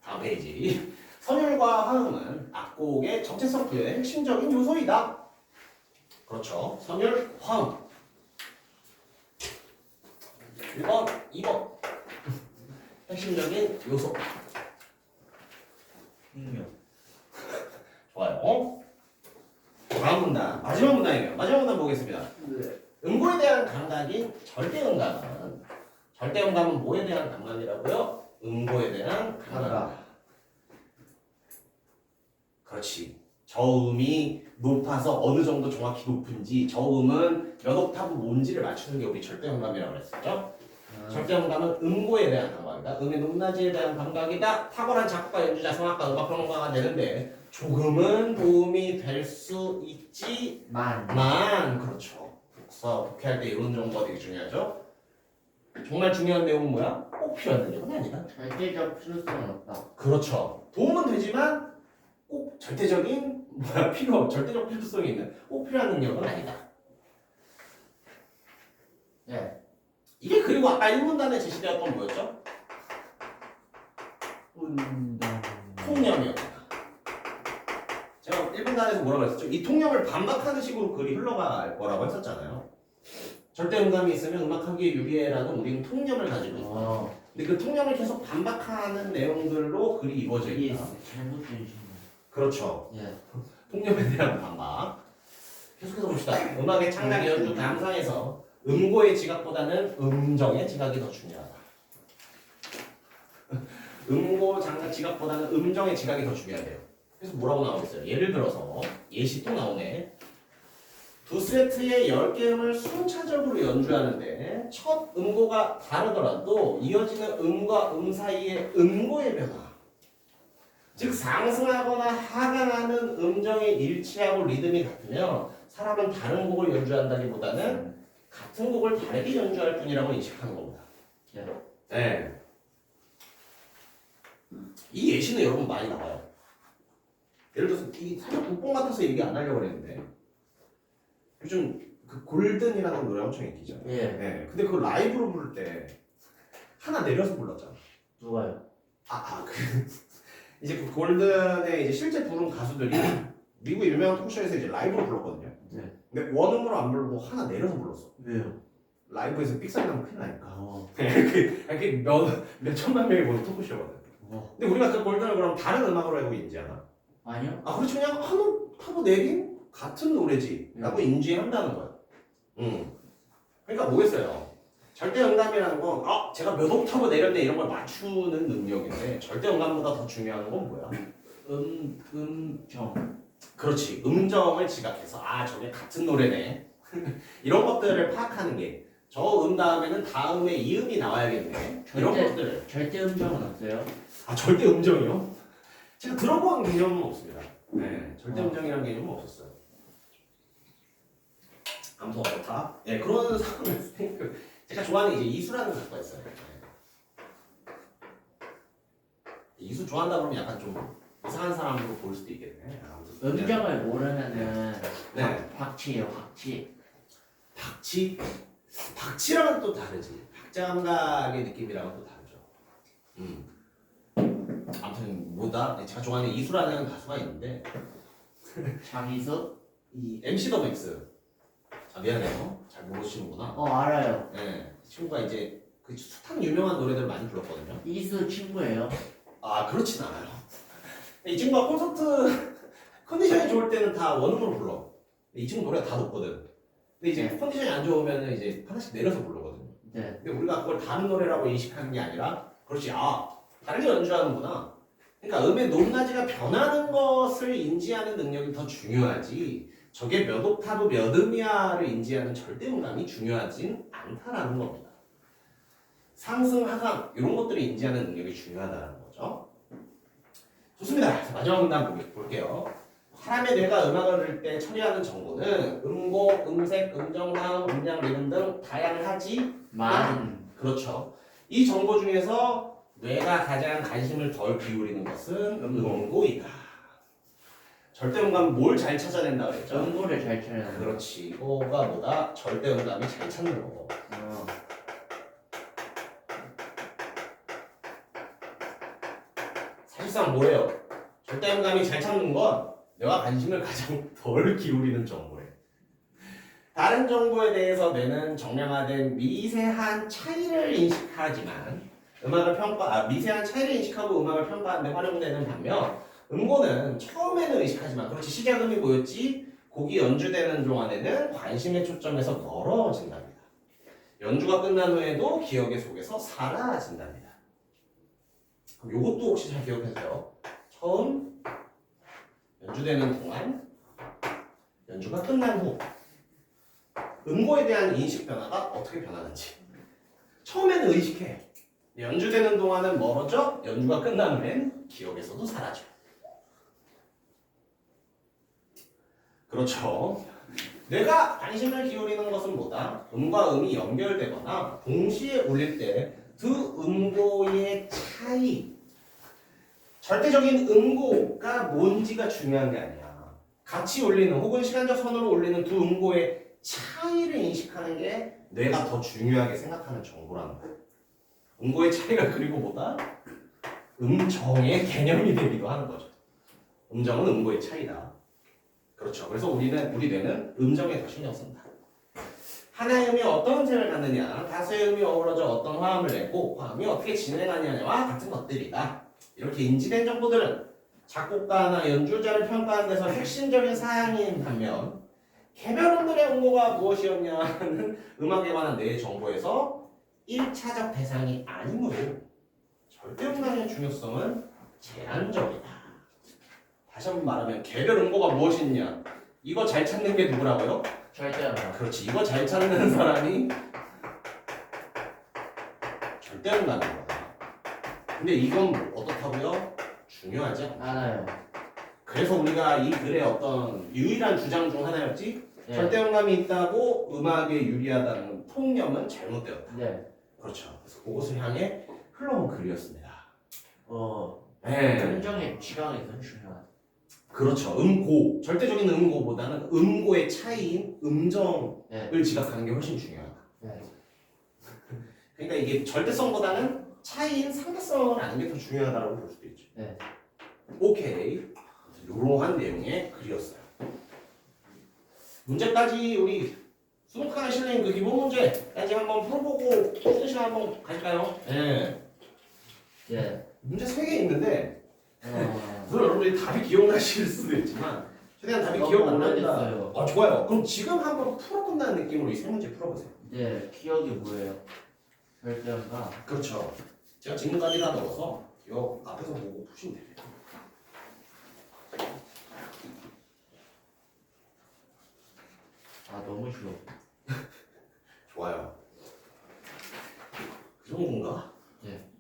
Speaker 1: 다음 페이지. 선율과 화음은 악곡의 정체성 부여의 핵심적인 요소이다. 그렇죠. 선율, 화음. 1번, 2번. 핵심적인 요소. 좋아요. 다음 문단. 마지막 문단이에요. 마지막 문단 보겠습니다. 음고에 대한 감각인 절대음감은 뭐에 대한 감각이라고요? 음고에 대한 감각. 그렇지. 저음이 높아서 어느 정도 정확히 높은지, 저음은 몇 옥타브 뭔지를 맞추는 게 우리 절대음감이라고 그랬었죠. 절대음감은 음고에 대한 감각이다. 음의 높낮이에 대한 감각이다. 탁월한 작곡가, 연주자, 성악가, 음악평론가가 되는데 조금은 도움이 될 수 있지만, 그렇죠. 독서, 독해할 때 이런 정보가 되게 중요하죠. 정말 중요한 내용은 뭐야? 꼭 필요한 내용은 아니다.
Speaker 2: 절대적 필요성은 없다.
Speaker 1: 그렇죠. 도움은 되지만 꼭 절대적인 절대적 필요성이 있는 꼭 필요한 능력은 아니다.
Speaker 2: 예.
Speaker 1: 이게 그리고 아까 1문단에 제시되었던 뭐였죠?
Speaker 2: 운동.
Speaker 1: 통념이었다. 제가 1분 절대음단에서 뭐라고 했었죠? 이 통념을 반박하는 식으로 글이 흘러갈 거라고 했었잖아요. 절대음감이 있으면 음악하기에 유리해라는 우리는 통념을 가지고 있어요. 근데 그 통념을 계속 반박하는 내용들로 글이 이루어져
Speaker 2: 이게
Speaker 1: 있다.
Speaker 2: 잘못 들으신
Speaker 1: 그렇죠.
Speaker 2: 거예요. 예.
Speaker 1: 통념에 대한 반박. 계속해서 봅시다. 음악의 창작 연주 감상에서 음고의 지각보다는 음정의 지각이 더 중요하다. 음고 장작 지각보다는 음정의 지각이 더 중요하대요. 그래서 뭐라고 나오고 있어요? 예를 들어서 예시 또 나오네. 두 세트의 10개음을 순차적으로 연주하는데 첫 음고가 다르더라도 이어지는 음과 음 사이의 음고의 변화, 즉 상승하거나 하강하는 음정이 일치하고 리듬이 같으면 사람은 다른 곡을 연주한다기보다는 같은 곡을 다르게 연주할 뿐이라고 인식하는 겁니다.
Speaker 2: 예.
Speaker 1: 네. 이 예시는 여러분 많이 나와요. 예를 들어서 이 살짝 국뽕 같아서 얘기 안 하려고 그랬는데 요즘 그 골든이라는 노래 엄청 인기죠.
Speaker 2: 예.
Speaker 1: 네. 근데 그거 라이브로 부를 때 하나 내려서 불렀잖아.
Speaker 2: 누가요?
Speaker 1: 이제 그 골든에 이제 실제 부른 가수들이 미국 유명한 토크쇼에서 이제 라이브로 불렀거든요.
Speaker 2: 네.
Speaker 1: 근데 원음으로 안 부르고 하나 내려서 불렀어.
Speaker 2: 왜요?
Speaker 1: 라이브에서 삑사리 나면 큰일 나니까.
Speaker 2: 어.
Speaker 1: 그게 몇 천만 명이 보는 토크쇼거든. 근데 우리가 그 골든을 그럼 다른 음악으로 알고 인지하나?
Speaker 2: 아니요?
Speaker 1: 아 그렇지 그냥 한 옥타브 내린 같은 노래지 라고 인지한다는 거야. 그러니까 뭐겠어요? 절대음감이라는 건 제가 몇 옥타브 내렸네 이런 걸 맞추는 능력인데 절대음감보다 더 중요한 건 뭐야?
Speaker 2: 음정.
Speaker 1: 그렇지. 음정을 지각해서 저게 같은 노래네 이런 것들을 파악하는 게 저 다음에는 다음에 이음이 나와야겠네 이런 것들을.
Speaker 2: 절대 음정은 없어요?
Speaker 1: 절대 음정이요? 제가 들어본 개념은 없습니다. 네, 절대 음정이라는 개념은 없었어요. 아무튼 어떻다. 네, 그런 상황에서 제가 좋아하는 이제 이수라는 가수가 있어요. 네. 이수 좋아한다 그러면 약간 좀 이상한 사람으로 보일 수도 있겠네. 아무튼
Speaker 2: 음정을 모르면은
Speaker 1: 네.
Speaker 2: 박치예요, 박치.
Speaker 1: 박치? 박치랑은 또 다르지. 박자감각의 느낌이랑은 또 다르죠. 아무튼 뭐다? 제가 좋아하는 이수라는 가수가 있는데
Speaker 2: 장이수?
Speaker 1: 이 MC 더 맥스. 미안해요. 잘 모르시는구나.
Speaker 2: 알아요.
Speaker 1: 네, 이 친구가 이제 그 숱한 유명한 노래들 많이 불렀거든요.
Speaker 2: 이수 친구예요?
Speaker 1: 그렇진 않아요. 이 친구가 콘서트 컨디션이 좋을 때는 다 원음으로 불러. 이 친구 노래가 다 높거든. 근데 이제
Speaker 2: 네.
Speaker 1: 컨디션이 안 좋으면 이제 하나씩 내려서 부르거든요.
Speaker 2: 네.
Speaker 1: 근데 우리가 그걸 다른 노래라고 인식하는 게 아니라 그렇지 다르게 연주하는구나. 그러니까 음의 높낮이가 변하는 것을 인지하는 능력이 더 중요하지 저게 몇 옥타브 몇 음이야를 인지하는 절대음감이 중요하진 않다라는 겁니다. 상승 하강 이런 것들을 인지하는 능력이 중요하다는 거죠. 좋습니다. 마지막 문단 볼게요. 사람의 뇌가 음악을 들을 때 처리하는 정보는 음고, 음색, 음정나음, 음량, 리듬 등 다양하지만 그렇죠. 이 정보 중에서 뇌가 가장 관심을 덜 기울이는 것은 음고이다. 절대음감은 뭘 잘 찾아낸다 그랬죠?
Speaker 2: 음고를 잘 찾아요.
Speaker 1: 그렇지. 이거가 뭐다? 절대음감이 잘 찾는 거고. 사실상 뭐예요? 절대음감이 잘 찾는 건 뇌가 관심을 가장 덜 기울이는 정보예요. 다른 정보에 대해서 뇌는 정량화된 미세한 차이를 인식하지만 미세한 차이를 인식하고 음악을 평가하는 데 활용되는 반면 음고는 처음에는 의식하지만 그렇지 시작음이 뭐였지? 곡이 연주되는 동안에는 관심의 초점에서 멀어진답니다. 연주가 끝난 후에도 기억의 속에서 사라진답니다. 그럼 이것도 혹시 잘 기억해주세요. 처음 연주되는 동안 연주가 끝난 후 음고에 대한 인식 변화가 어떻게 변하는지 처음에는 의식해. 연주되는 동안은 멀어져 연주가 끝난 후엔 기억에서도 사라져. 그렇죠. 뇌가 관심을 기울이는 것은 뭐다? 음과 음이 연결되거나 동시에 울릴 때 두 음고의 차이 절대적인 음고가 뭔지가 중요한 게 아니야. 같이 울리는 혹은 시간적 선으로 울리는 두 음고의 차이를 인식하는 게 뇌가 더 중요하게 생각하는 정보라는 거야. 음고의 차이가 그리고 뭐다? 음정의 개념이 되기도 하는 거죠. 음정은 음고의 차이다. 그렇죠. 그래서 우리 뇌는 음정에 더 신경 쓴다. 하나의 음이 어떤 음색을 갖느냐, 다수의 음이 어우러져 어떤 화음을 내고 화음이 어떻게 진행하느냐와 같은 것들이다. 이렇게 인지된 정보들은 작곡가나 연주자를 평가하는 데서 핵심적인 사항인 반면 개별음들의 응고가 무엇이었냐는 음악에 관한 뇌의 정보에서 1차적 대상이 아니므로 절대음란의 중요성은 제한적이다. 다시 한번 말하면 개별 음고가 무엇이냐, 이거 잘 찾는 게 누구라고요?
Speaker 2: 절대음란.
Speaker 1: 그렇지, 이거 잘 찾는 사람이 절대음란인 거다. 근데 이건 어떻다고요? 중요하지 않아.
Speaker 2: 알아요.
Speaker 1: 그래서 우리가 이 글의 어떤 유일한 주장 중 하나였지,
Speaker 2: 네.
Speaker 1: 절대음감이 있다고 음악에 유리하다는 통념은 잘못되었다.
Speaker 2: 네.
Speaker 1: 그렇죠. 그래서 그것을 향해 흘러온 글이었습니다.
Speaker 2: 네.
Speaker 1: 네.
Speaker 2: 음정의 지각에서 중요하다.
Speaker 1: 그렇죠. 음고, 절대적인 음고보다는 음고의 차이인 음정을
Speaker 2: 네.
Speaker 1: 지각하는 게 훨씬 중요하다.
Speaker 2: 네.
Speaker 1: 그러니까 이게 절대성보다는 차이인 상대성을 아는 게 더 중요하다고 볼 수도 있죠.
Speaker 2: 네.
Speaker 1: 오케이. 이러한 내용의 글이었어요. 문제까지 우리 수능카나 실린 그 기본 문제까지 한번 풀어보고 쉬는 시간 한번 갈까요? 네.
Speaker 2: 네.
Speaker 1: 문제 3개 있는데 물론 여러분들이 답이 기억나실 수도 있지만 최대한 답이
Speaker 2: 너무
Speaker 1: 기억 안 난다.
Speaker 2: 오래됐어요.
Speaker 1: 아 좋아요. 그럼 지금 한번 풀어 본다는 느낌으로 이 세 문제 풀어보세요.
Speaker 2: 네. 기억이 뭐예요? 절대음감.
Speaker 1: 그렇죠. 제가 지금까지다 넣어서 기억 앞에서 보고 푸시면 됩니다.
Speaker 2: 아 너무 쉬워.
Speaker 1: 좋아요. 그 정도인가?
Speaker 2: 네.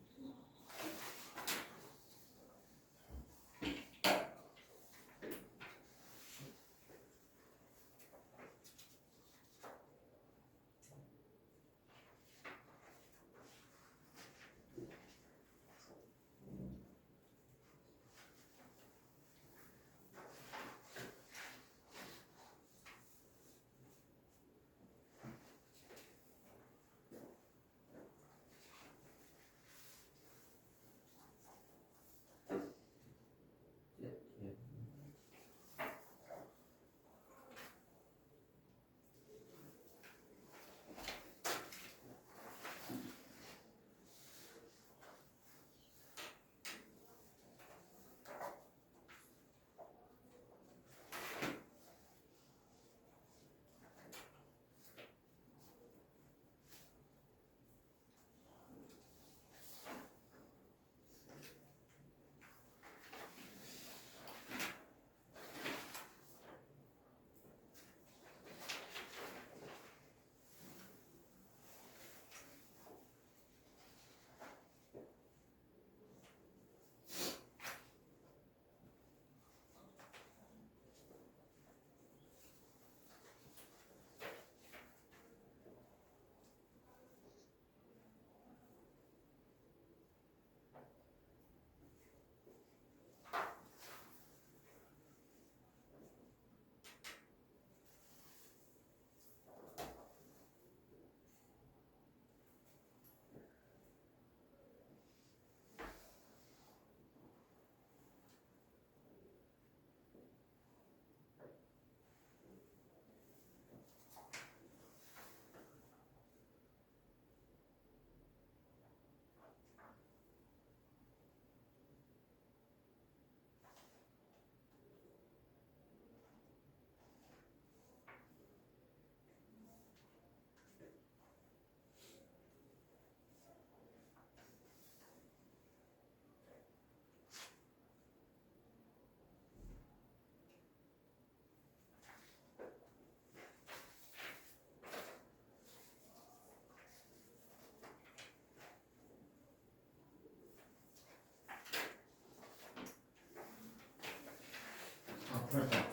Speaker 2: 풀었다.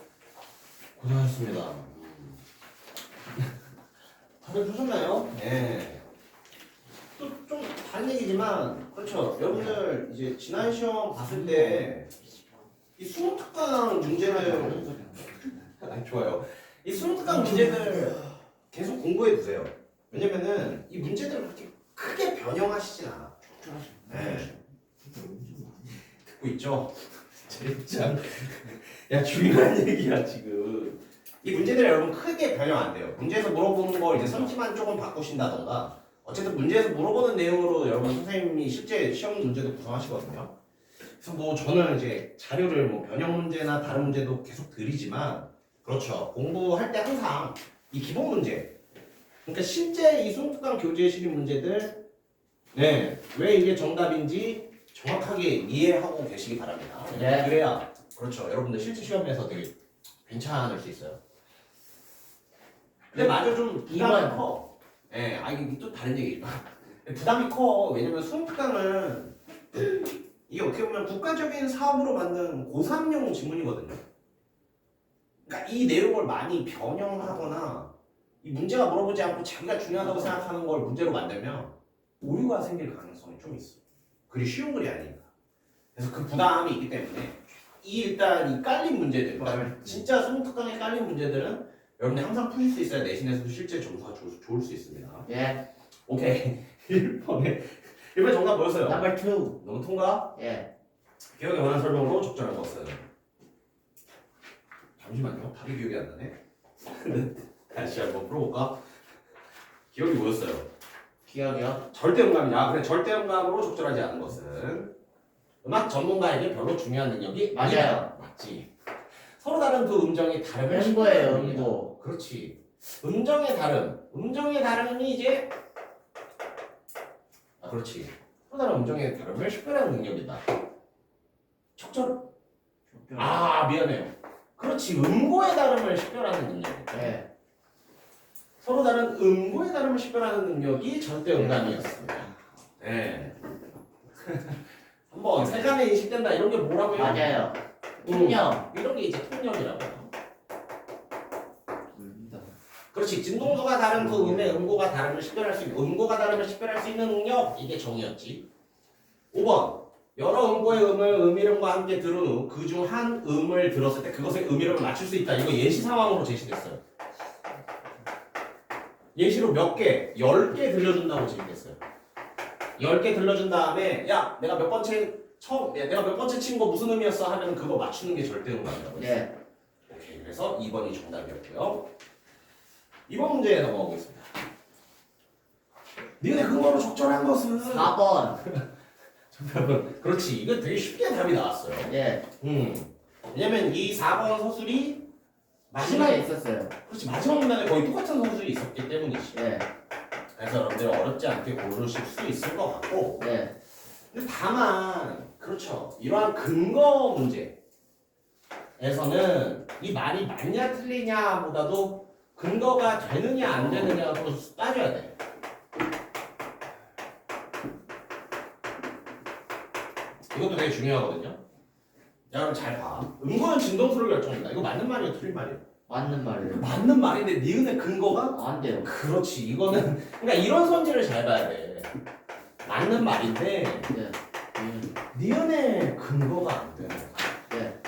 Speaker 1: 고생하셨습니다. 다들 푸셨나요? 네. 또 좀 다른 얘기지만 그렇죠. 여러분들 이제 지난 시험 봤을 때 이 수능 특강 문제를 아 좋아요. 이 수능 특강 문제들 계속 공부해 두세요. 왜냐면은 이 문제들을 그렇게 크게 변형하시진 않아. 네. 듣고 있죠? 진짜. 야 중요한 얘기야 지금. 이 문제들 여러분 크게 변형 안 돼요. 문제에서 물어보는 걸 이제 선지만 조금 바꾸신다던가. 어쨌든 문제에서 물어보는 내용으로 여러분 선생님이 실제 시험 문제도 구성하시거든요. 그래서 뭐 저는 이제 자료를 뭐 변형 문제나 다른 문제도 계속 드리지만 그렇죠. 공부할 때 항상 이 기본 문제. 그러니까 실제 이 송특강 교재에 실린 문제들 네, 왜 이게 정답인지 정확하게 이해하고 계시기 바랍니다.
Speaker 2: 네.
Speaker 1: 그래야 그렇죠. 여러분들 실제 시험에서 되게 괜찮을 수 있어요. 근데 맞아 좀 부담이 커. 예, 아 이게 또 다른 얘기지만 부담이 커. 왜냐면 수능특강은 이게 어떻게 보면 국가적인 사업으로 만든 고3용 지문이거든요. 그러니까 이 내용을 많이 변형하거나 이 문제가 물어보지 않고 자기가 중요하다고 생각하는 걸 문제로 만들면 오류가 생길 가능성이 좀 있어. 글이 쉬운 글이 아니니까. 그래서 그 부담이 있기 때문에 일단 이 깔린 문제들, 그러니까 진짜 수능특강에 깔린 문제들은 여러분이 항상 푸실 수 있어야 내신에서도 실제 점수가 좋을 수 있습니다.
Speaker 2: 예.
Speaker 1: 오케이. 1번에 1번 정답 뭐였어요?
Speaker 2: Number 2.
Speaker 1: 너무 통과?
Speaker 2: 예.
Speaker 1: 기억에 관한 설명으로 적절한 것은 잠시만요. 답이 기억이 안 나네. 다시 한번 풀어볼까? 기억이 뭐였어요?
Speaker 2: 기억이요?
Speaker 1: 절대음감이야. 그래, 절대음감으로 적절하지 않은 것은 음악 전문가에게 별로 중요한 능력이
Speaker 2: 맞아요.
Speaker 1: 아니다. 맞지. 서로 다른 두 음정의 다름을
Speaker 2: 음보예요,
Speaker 1: 식별하는 능력이다.
Speaker 2: 음보.
Speaker 1: 그렇지. 음정의 다름. 음정의 다름이 이제 그렇지. 서로 다른 음정의 다름을 식별하는 능력이다. 적절. 미안해요. 그렇지. 음고의 다름을 식별하는 능력이다.
Speaker 2: 예.
Speaker 1: 서로 다른 음고의 다름을 식별하는 능력이 절대음감이었습니다. 네. 한번 세간에 인식된다 이런 게 뭐라고요?
Speaker 2: 맞아요. 통념.
Speaker 1: 이런 게 이제 통념이라고요.
Speaker 2: 모릅니다.
Speaker 1: 그렇지. 진동수가 다른 그 음의 음고가 다름을 식별할 수 있는 음고가 다름을 식별할 수 있는 능력 이게 정의였지. 5번 여러 음고의 음을 음이름과 함께 들은 후 그 중 한 음을 들었을 때 그것의 음이름을 맞출 수 있다. 이거 예시 상황으로 제시됐어요. 예시로 몇 개? 10개 들려준다고 제시됐어요. 10개 들려준 다음에 야 내가 몇 번째 친 거 무슨 의미였어 하면 그거 맞추는 게 절대음감이라고 했어요.
Speaker 2: 예.
Speaker 1: 오케이, 그래서 2번이 정답이었고요. 2번 문제에 넘어가겠습니다. 니네 근거로 적절한 것은
Speaker 2: 4번.
Speaker 1: 정답은 그렇지. 이거 되게 쉽게 답이 나왔어요.
Speaker 2: 예.
Speaker 1: 왜냐면 이 4번 서술이 마지막
Speaker 2: 마지막에 있었어요.
Speaker 1: 그렇지 마지막 문단에 거의 똑같은 서술이 있었기 때문이지.
Speaker 2: 예.
Speaker 1: 그래서 여러분들 어렵지 않게 고르실 수 있을 것 같고.
Speaker 2: 예.
Speaker 1: 근데 다만 그렇죠. 이러한 근거 문제에서는 이 말이 맞냐 틀리냐보다도 근거가 되느냐 안 되느냐로 따져야 돼. 이것도 되게 중요하거든요. 여러분 잘 봐. 음고는 진동수를 결정한다. 이거 맞는 말이에요, 틀린 말이에요?
Speaker 2: 맞는 말이에요.
Speaker 1: 맞는 말인데 니은의 근거가
Speaker 2: 안 돼요.
Speaker 1: 그렇지. 이거는 그러니까 이런 선지를 잘 봐야 돼. 맞는 말인데
Speaker 2: 예.
Speaker 1: 니은의 근거가 안 되는 거야.
Speaker 2: 예.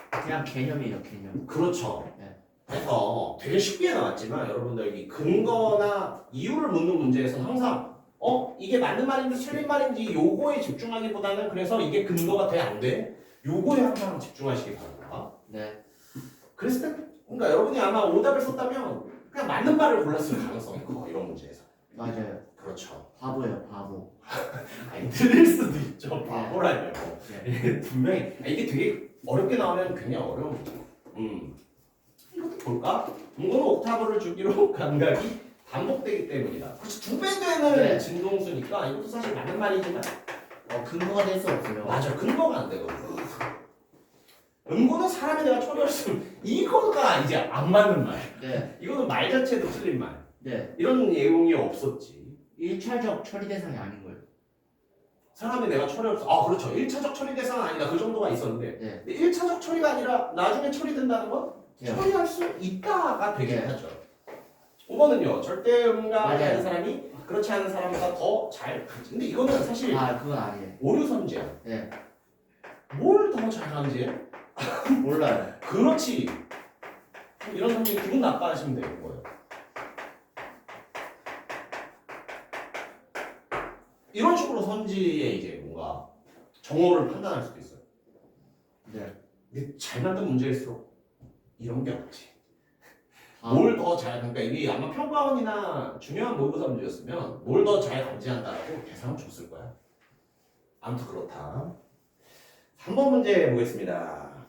Speaker 2: 그냥 개념이에요, 개념.
Speaker 1: 그렇죠.
Speaker 2: 네.
Speaker 1: 그래서 되게 쉽게 나왔지만 여러분들 이 근거나 이유를 묻는 문제에서는 항상 이게 맞는 말인지 틀린 말인지 요거에 집중하기보다는 그래서 이게 근거가 돼 안 돼? 요거에 항상 집중하시기 바랍니다.
Speaker 2: 네.
Speaker 1: 그랬을 때 그러니까 여러분이 아마 오답을 썼다면 그냥 맞는 말을 골랐을 가능성이 커 이런 문제에서.
Speaker 2: 맞아요.
Speaker 1: 그렇죠.
Speaker 2: 바보예요, 바보.
Speaker 1: 아니 틀릴 수도 있죠. 바보라뇨.
Speaker 2: 예.
Speaker 1: 분명히 이게 되게 어렵게 나오면 굉장히 어려운 문제. 이것도 볼까? 이거는 옥타브를 주기로 감각이 반복되기 때문이다. 그렇지 2배 되는
Speaker 2: 네.
Speaker 1: 진동수니까 이것도 사실 맞는 말이지만
Speaker 2: 근거가 될 수 없어요.
Speaker 1: 맞아 근거가 안 되거든. 음고는 사람이 내가 처리했으면 이거가 이제 안 맞는 말.
Speaker 2: 네.
Speaker 1: 이거는 말 자체도 틀린 말.
Speaker 2: 네.
Speaker 1: 이런 내용이 없었지.
Speaker 2: 1차적 처리 대상이 아닌 거예요.
Speaker 1: 사람이 내가 처리했어. 그렇죠. 1차적 처리 대상은 아니다. 그 정도가 있었는데.
Speaker 2: 네.
Speaker 1: 근데 1차적 처리가 아니라 나중에 처리된다는 건
Speaker 2: 네.
Speaker 1: 처리할 수 있다가 되긴
Speaker 2: 네.
Speaker 1: 하죠. 5번은요. 절대음감이
Speaker 2: 맞아요.
Speaker 1: 하는 사람이 그렇지 않은 사람보다 더 잘 가르치. 근데 이거는 사실
Speaker 2: 그건 아니에요.
Speaker 1: 오류 선지야.
Speaker 2: 네.
Speaker 1: 뭘 더 잘 가는지?
Speaker 2: 몰라요.
Speaker 1: 그렇지. 이런 선지 기분 나빠하시면 되는 거예요. 이런 식으로 선지에 이제 뭔가 정오를 판단할 수도 있어요.
Speaker 2: 네.
Speaker 1: 근데 잘 만든 문제일수록 이런 게 없지.
Speaker 2: 아,
Speaker 1: 뭘 더 잘, 그러니까 이게 아마 평가원이나 중요한 모의고사 문제였으면 뭘 더 잘 감지한다라고 대상을 줬을 거야. 아무튼 그렇다. 3번 문제 보겠습니다.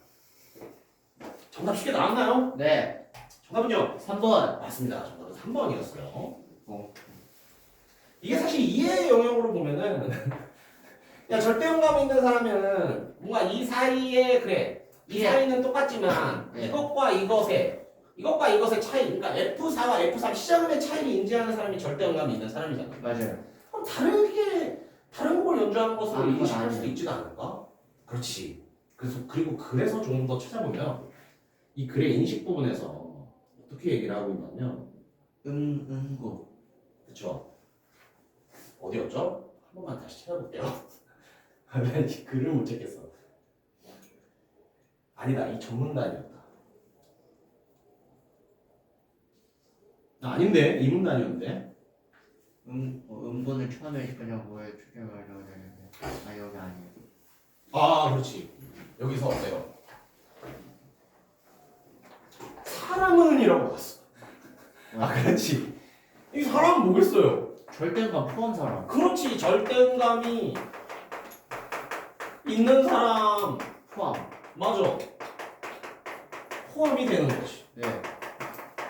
Speaker 1: 정답 쉽게 나왔나요?
Speaker 2: 네.
Speaker 1: 정답은요?
Speaker 2: 3번.
Speaker 1: 맞습니다. 정답은 3번이었어요.
Speaker 2: 어.
Speaker 1: 이게 사실 이해의 영역으로 보면은 야 절대음감이 있는 사람은 뭔가 이 사이에 그래 이
Speaker 2: 예.
Speaker 1: 사이는 똑같지만
Speaker 2: 예.
Speaker 1: 이것과 이것의 차이 그러니까 F4와 F3 시작음의 차이를 인지하는 사람이 절대음감이 있는 사람이잖아.
Speaker 2: 맞아요.
Speaker 1: 그럼 다른 곡을 연주하는 것으로
Speaker 2: 이건
Speaker 1: 인식할 수도
Speaker 2: 아니에요.
Speaker 1: 있지는 않을까? 그렇지. 그래서 조금 더 찾아보면 이 글의 인식 부분에서 어떻게 얘기를 하고 있냐면
Speaker 2: 음구.
Speaker 1: 그쵸? 어디였죠? 한 번만 다시 찾아볼게요. 난 이 글을 못 찾겠어. 아니다, 이 전문단이었다. 아닌데, 이 문단이었는데.
Speaker 2: 음분을 처음에 그냥 추정을 하려고 했는데 아 여기 아니에요.
Speaker 1: 아, 그렇지. 여기서 어때요? 사람은이라고 봤어. 아, 그렇지. 이 사람은 뭐겠어요?
Speaker 2: 절대음감 포함 사람.
Speaker 1: 그렇지, 절대음감이 있는 사람.
Speaker 2: 포함.
Speaker 1: 맞아. 포함이 되는 거지.
Speaker 2: 네.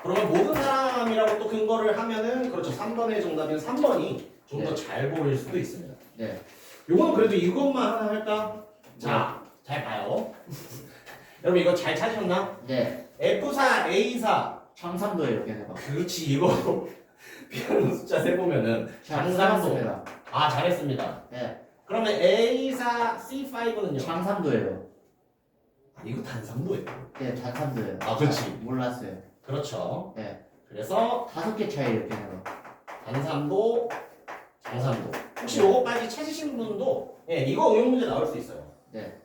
Speaker 1: 그러면 모든 사람이라고 또 근거를 하면은 그렇죠. 3번의 정답인 3번이 좀 더
Speaker 2: 네.
Speaker 1: 잘 보일 수도 있습니다.
Speaker 2: 네.
Speaker 1: 요건 그래도 이것만 하나 할까? 자, 잘 봐요. 여러분 이거 잘 찾으셨나?
Speaker 2: 네.
Speaker 1: F4, A4.
Speaker 2: 창삼도예요 걔네가.
Speaker 1: 그렇지, 이거 피아노 숫자 세보면은 장삼도.
Speaker 2: 장삼도입니다.
Speaker 1: 아, 잘했습니다.
Speaker 2: 네.
Speaker 1: 그러면 A4, C5는요?
Speaker 2: 장삼도예요.
Speaker 1: 아니, 이거 단삼도예요.
Speaker 2: 네, 단삼도예요.
Speaker 1: 아, 그렇지.
Speaker 2: 몰랐어요.
Speaker 1: 그렇죠.
Speaker 2: 네.
Speaker 1: 그래서
Speaker 2: 5개 차이예요 걔네가.
Speaker 1: 단삼도, 장삼도. 혹시 요거까지 찾으신 분도 예, 이거 응용 문제 나올 수 있어요.
Speaker 2: 네.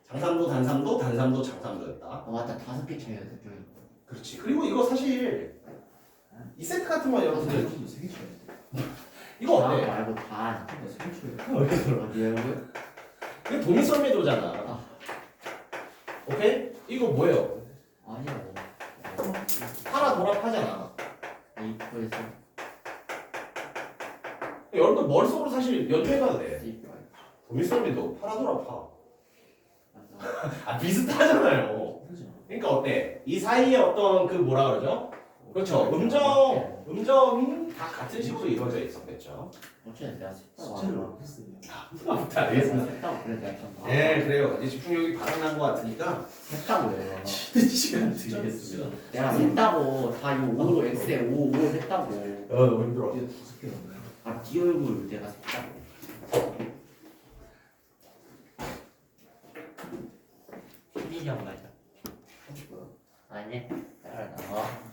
Speaker 1: 장삼도, 단삼도, 단삼도, 장삼도였다.
Speaker 2: 아 맞다 5개 차이였어 좀.
Speaker 1: 그렇지. 그리고 이거 사실 이 세트 같은 거 여러분들
Speaker 2: 세개 차이.
Speaker 1: 이거 어때?
Speaker 2: 말고 다.
Speaker 1: 세개 차이.
Speaker 2: 어디에요?
Speaker 1: 이거 도미솔미도잖아.
Speaker 2: 아.
Speaker 1: 오케이? 이거 뭐예요?
Speaker 2: 아니요.
Speaker 1: 파라 도랍하잖아.
Speaker 2: A4에서
Speaker 1: 여러분들 머릿속으로 사실 연주해봐도 돼.
Speaker 2: C5.
Speaker 1: 도미솔미도 파라 도랍파. 아, 비슷하잖아요. 그러니까 어때? 이 사이에 어떤 그 뭐라 그러죠? 그렇죠. 음정이 다 같은 식으로 이루어져 있었겠죠.
Speaker 2: 어째 내가 셋다고
Speaker 4: 숫자를 했어요.
Speaker 1: 아무튼 알겠습니다.
Speaker 2: 셋다고 그래 내가 좀.
Speaker 1: 네, 그래요. 이제 집중력이 바닥난 것 같으니까
Speaker 2: 셋다고요.
Speaker 1: 쉬는 시간 드리겠습니다.
Speaker 2: 내가 셋다고 다 이거 5로 X에 5 셋다고.
Speaker 1: 너무 힘들어.
Speaker 4: 이게 5개 남나요?
Speaker 2: 아 뒤얼굴 내가 셋다고. 신인형 맞아. 아니. 따라 나와.